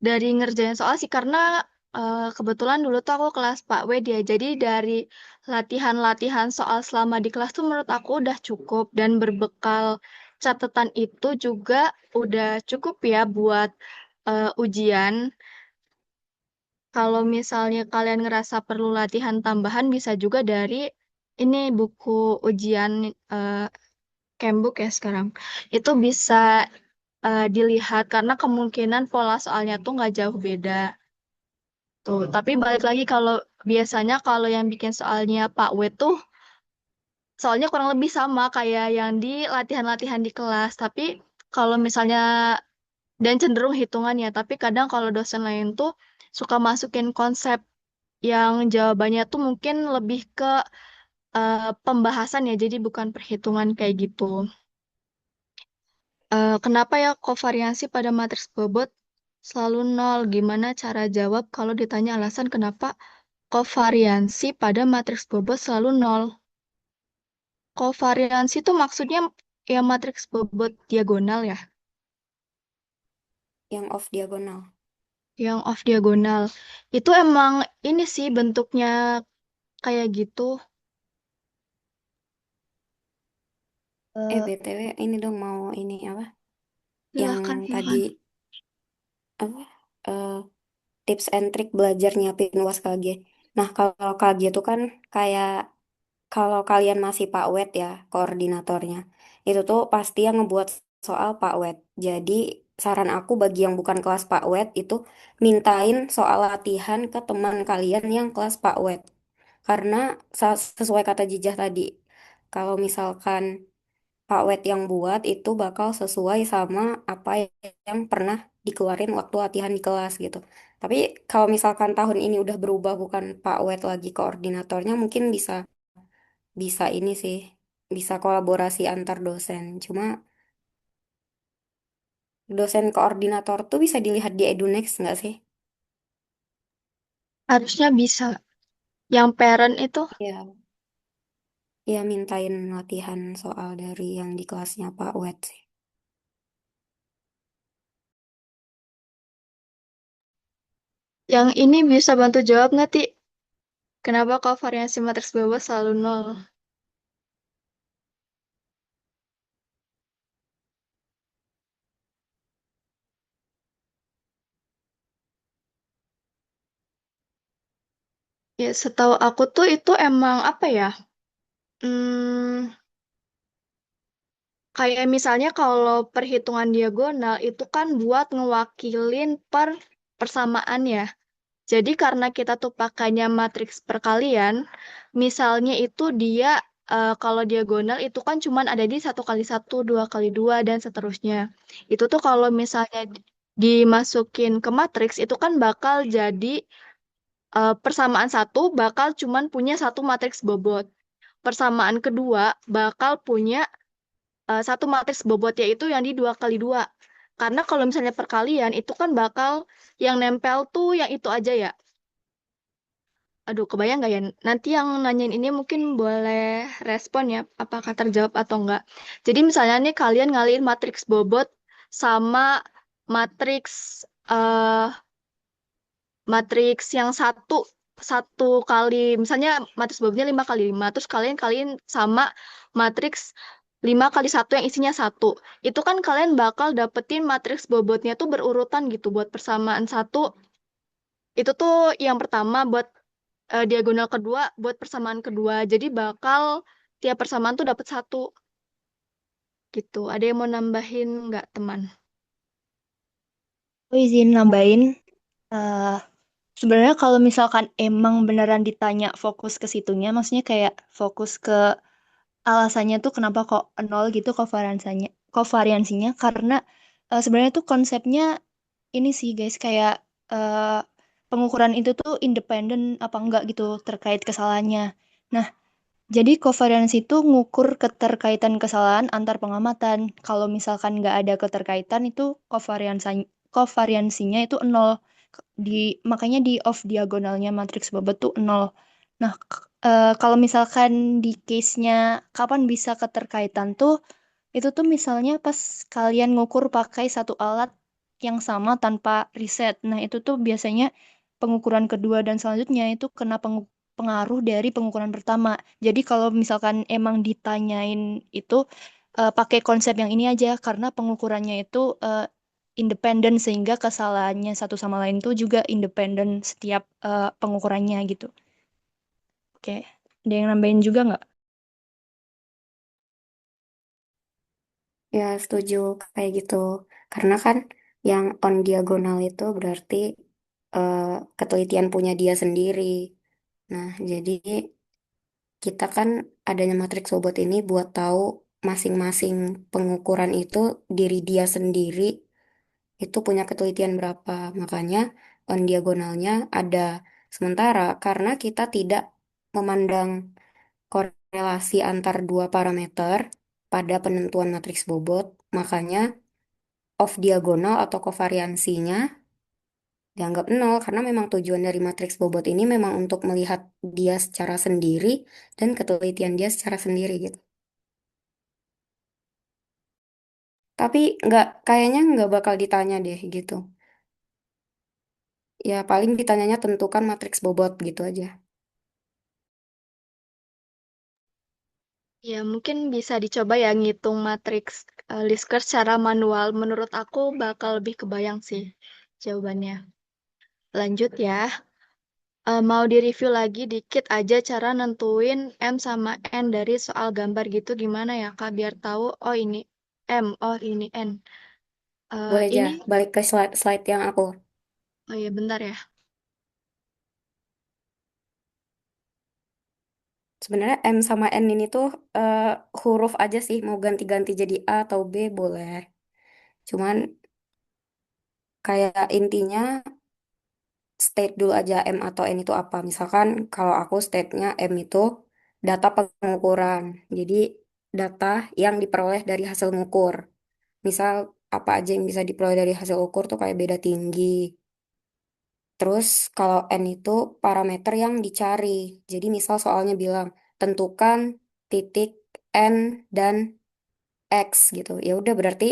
Dari ngerjain soal sih karena Kebetulan dulu tuh aku kelas Pak Wed ya, jadi dari latihan-latihan soal selama di kelas tuh menurut aku udah cukup dan berbekal catatan itu juga udah cukup ya buat ujian. Kalau misalnya kalian ngerasa perlu latihan tambahan bisa juga dari ini buku ujian eh, Cambuk ya sekarang. Itu bisa dilihat karena kemungkinan pola soalnya tuh nggak jauh beda. Tuh, tapi balik lagi kalau biasanya kalau yang bikin soalnya Pak W tuh soalnya kurang lebih sama kayak yang di latihan-latihan di kelas. Tapi kalau misalnya dan cenderung hitungan ya, tapi kadang kalau dosen lain tuh suka masukin konsep yang jawabannya tuh mungkin lebih ke pembahasan ya, jadi bukan perhitungan kayak gitu. Kenapa ya kovariansi pada matriks bobot selalu nol? Gimana cara jawab kalau ditanya alasan kenapa kovariansi pada matriks bobot selalu nol? Kovariansi itu maksudnya ya matriks bobot diagonal ya, Yang off diagonal. yang off diagonal. Itu emang ini sih bentuknya kayak gitu. Eh, BTW ini dong mau ini apa? Yang Silahkan, tadi silahkan. apa? eh, Tips and trick belajar nyiapin UAS KG. Nah, kalau KG itu kan kayak kalau kalian masih Pak Wet ya, koordinatornya, itu tuh pasti yang ngebuat soal Pak Wet. Jadi, saran aku bagi yang bukan kelas Pak Wet itu mintain soal latihan ke teman kalian yang kelas Pak Wet. Karena sesuai kata Jijah tadi, kalau misalkan Pak Wet yang buat itu bakal sesuai sama apa yang pernah dikeluarin waktu latihan di kelas gitu. Tapi kalau misalkan tahun ini udah berubah bukan Pak Wet lagi koordinatornya, mungkin bisa bisa ini sih, bisa kolaborasi antar dosen. Cuma dosen koordinator tuh bisa dilihat di EduNext nggak sih? Harusnya bisa. Yang parent itu, Ya, ya mintain latihan soal dari yang di kelasnya Pak Wet sih. yang ini bisa bantu jawab nggak, Ti? Kenapa kovariansi matriks bawah selalu nol? Ya, setahu aku tuh itu emang apa ya? Hmm, kayak misalnya kalau perhitungan diagonal itu kan buat ngewakilin persamaan ya. Jadi karena kita tuh pakainya matriks perkalian, misalnya itu dia kalau diagonal itu kan cuman ada di 1 kali 1, 2 kali 2 dan seterusnya. Itu tuh kalau misalnya dimasukin ke matriks itu kan bakal jadi persamaan satu bakal cuman punya satu matriks bobot. Persamaan kedua bakal punya satu matriks bobot yaitu yang di 2 kali 2. Karena kalau misalnya perkalian itu kan bakal yang nempel tuh yang itu aja ya. Aduh, kebayang nggak ya? Nanti yang nanyain ini mungkin boleh respon ya, apakah terjawab atau enggak. Jadi misalnya nih kalian ngalihin matriks bobot sama matriks eh matriks yang satu satu kali, misalnya matriks bobotnya 5 kali 5, terus kalian kalian sama matriks 5 kali 1 yang isinya satu. Itu kan kalian bakal dapetin matriks bobotnya tuh berurutan gitu buat persamaan satu. Itu tuh yang pertama buat diagonal kedua buat persamaan kedua. Jadi bakal tiap persamaan tuh dapat satu gitu. Ada yang mau nambahin nggak teman? Aku izin nambahin. eh, Sebenarnya kalau misalkan emang beneran ditanya fokus ke situnya, maksudnya kayak fokus ke alasannya tuh kenapa kok nol gitu kovariansinya karena sebenarnya tuh konsepnya ini sih guys kayak eh, pengukuran itu tuh independen apa enggak gitu terkait kesalahannya. Nah, jadi covariance itu ngukur keterkaitan kesalahan antar pengamatan. Kalau misalkan nggak ada keterkaitan itu kovariansinya itu nol. Makanya di off diagonalnya matriks bobot tuh nol. Nah, kalau misalkan di case-nya kapan bisa keterkaitan tuh itu tuh misalnya pas kalian ngukur pakai satu alat yang sama tanpa riset. Nah, itu tuh biasanya pengukuran kedua dan selanjutnya itu kena pengaruh dari pengukuran pertama. Jadi kalau misalkan emang ditanyain itu pakai konsep yang ini aja karena pengukurannya itu independen sehingga kesalahannya satu sama lain itu juga independen setiap pengukurannya gitu. Oke, ada yang nambahin juga nggak? Ya, setuju kayak gitu. Karena kan yang on diagonal itu berarti eh, ketelitian punya dia sendiri. Nah, jadi kita kan adanya matriks bobot ini buat tahu masing-masing pengukuran itu diri dia sendiri itu punya ketelitian berapa. Makanya on diagonalnya ada. Sementara karena kita tidak memandang korelasi antar dua parameter pada penentuan matriks bobot, makanya off diagonal atau kovariansinya dianggap nol karena memang tujuan dari matriks bobot ini memang untuk melihat dia secara sendiri dan ketelitian dia secara sendiri gitu. Tapi kayaknya nggak bakal ditanya deh gitu. Ya paling ditanyanya tentukan matriks bobot gitu aja. Ya, mungkin bisa dicoba ya ngitung matriks least square secara manual. Menurut aku bakal lebih kebayang sih jawabannya. Lanjut ya. Mau di-review lagi dikit aja cara nentuin M sama N dari soal gambar gitu gimana ya Kak? Biar tahu, oh ini M, oh ini N. Boleh aja Ini, balik ke slide yang aku. oh iya bentar ya. Sebenarnya M sama N ini tuh eh, huruf aja sih, mau ganti-ganti jadi A atau B boleh. Cuman kayak intinya state dulu aja M atau N itu apa. Misalkan kalau aku state-nya M itu data pengukuran. Jadi data yang diperoleh dari hasil ngukur. Misal apa aja yang bisa diperoleh dari hasil ukur tuh kayak beda tinggi. Terus kalau N itu parameter yang dicari. Jadi misal soalnya bilang tentukan titik N dan X gitu. Ya udah berarti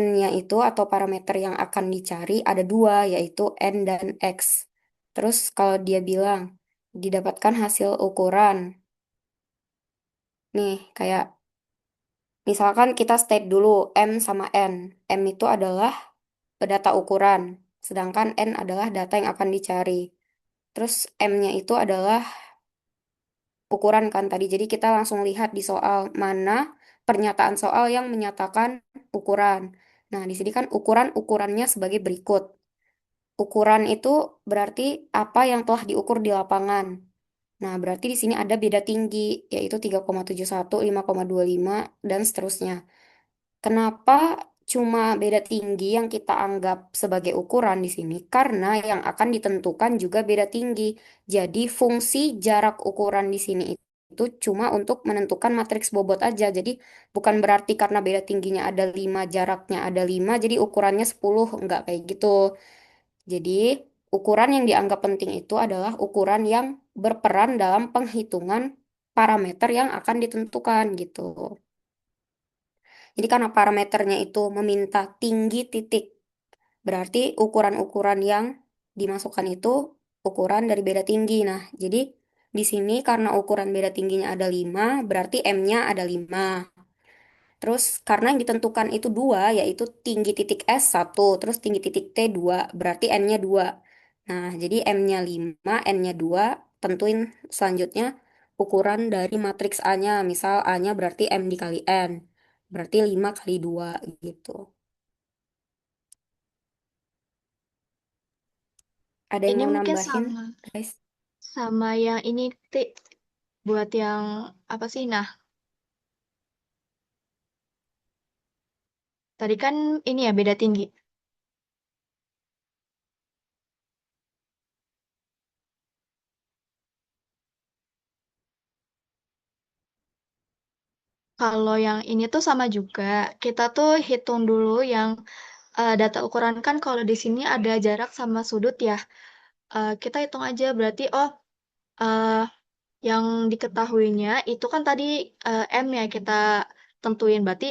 N-nya itu atau parameter yang akan dicari ada dua, yaitu N dan X. Terus kalau dia bilang didapatkan hasil ukuran, nih kayak misalkan kita state dulu M sama N. M itu adalah data ukuran, sedangkan N adalah data yang akan dicari. Terus M-nya itu adalah ukuran kan tadi. Jadi kita langsung lihat di soal mana pernyataan soal yang menyatakan ukuran. Nah, di sini kan ukurannya sebagai berikut. Ukuran itu berarti apa yang telah diukur di lapangan. Nah, berarti di sini ada beda tinggi, yaitu 3,71, 5,25, dan seterusnya. Kenapa cuma beda tinggi yang kita anggap sebagai ukuran di sini? Karena yang akan ditentukan juga beda tinggi. Jadi fungsi jarak ukuran di sini itu cuma untuk menentukan matriks bobot aja. Jadi bukan berarti karena beda tingginya ada 5, jaraknya ada 5, jadi ukurannya 10. Enggak kayak gitu. Jadi ukuran yang dianggap penting itu adalah ukuran yang berperan dalam penghitungan parameter yang akan ditentukan gitu. Jadi karena parameternya itu meminta tinggi titik, berarti ukuran-ukuran yang dimasukkan itu ukuran dari beda tinggi. Nah, jadi di sini karena ukuran beda tingginya ada 5, berarti M-nya ada 5. Terus karena yang ditentukan itu dua, yaitu tinggi titik S satu, terus tinggi titik T dua, berarti N-nya 2. Nah, jadi M-nya 5, N-nya 2, tentuin selanjutnya ukuran dari matriks A-nya. Misal A-nya berarti M dikali N, berarti 5 kali 2 gitu. Ada yang Ini mau mungkin nambahin, sama guys? sama yang ini buat yang apa sih? Nah, tadi kan ini ya beda tinggi. Kalau yang ini tuh sama juga. Kita tuh hitung dulu yang data ukuran kan kalau di sini ada jarak sama sudut ya. Kita hitung aja berarti oh eh, yang diketahuinya itu kan tadi M ya kita tentuin. Berarti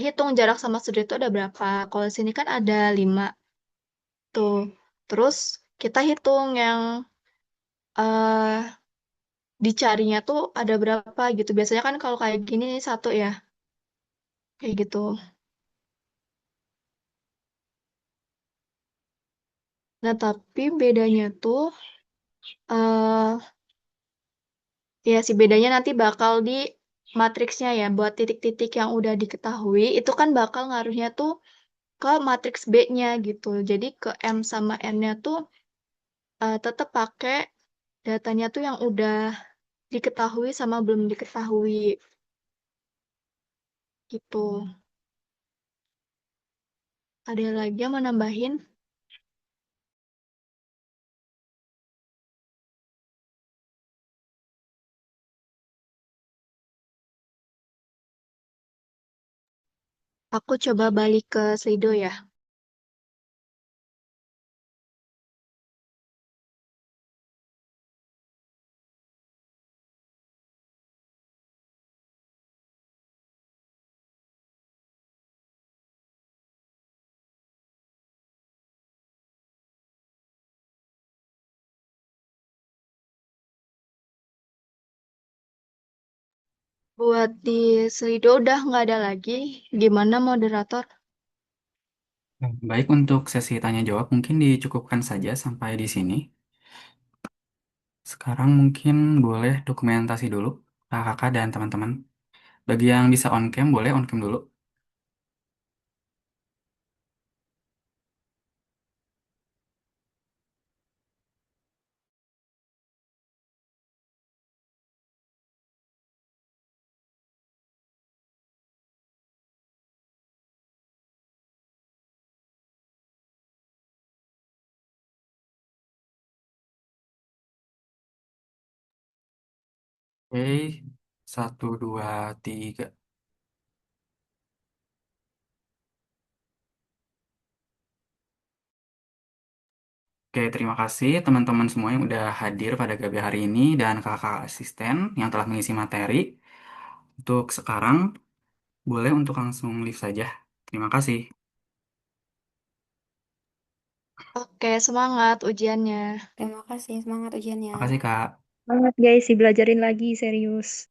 hitung jarak sama sudut itu ada berapa. Kalau di sini kan ada 5 tuh. Terus kita hitung yang eh dicarinya tuh ada berapa gitu. Biasanya kan kalau kayak gini satu ya, kayak gitu. Nah, tapi bedanya tuh eh ya si bedanya nanti bakal di matriksnya ya. Buat titik-titik yang udah diketahui itu kan bakal ngaruhnya tuh ke matriks B-nya gitu. Jadi ke M sama N-nya tuh tetap pakai datanya tuh yang udah diketahui sama belum diketahui gitu. Ada lagi yang mau nambahin? Aku coba balik ke Slido ya. Buat di Slido udah nggak ada lagi. Gimana moderator? Baik, untuk sesi tanya jawab mungkin dicukupkan saja sampai di sini. Sekarang mungkin boleh dokumentasi dulu, kakak dan teman-teman. Bagi yang bisa on cam, boleh on cam dulu. Oke, satu, dua, tiga. Oke, terima kasih teman-teman semua yang udah hadir pada gabi hari ini dan kakak asisten yang telah mengisi materi. Untuk sekarang, boleh untuk langsung live saja. Terima kasih. Oke, semangat ujiannya. Terima kasih, semangat ujiannya. Terima kasih, Kak. Banget guys, dibelajarin lagi serius.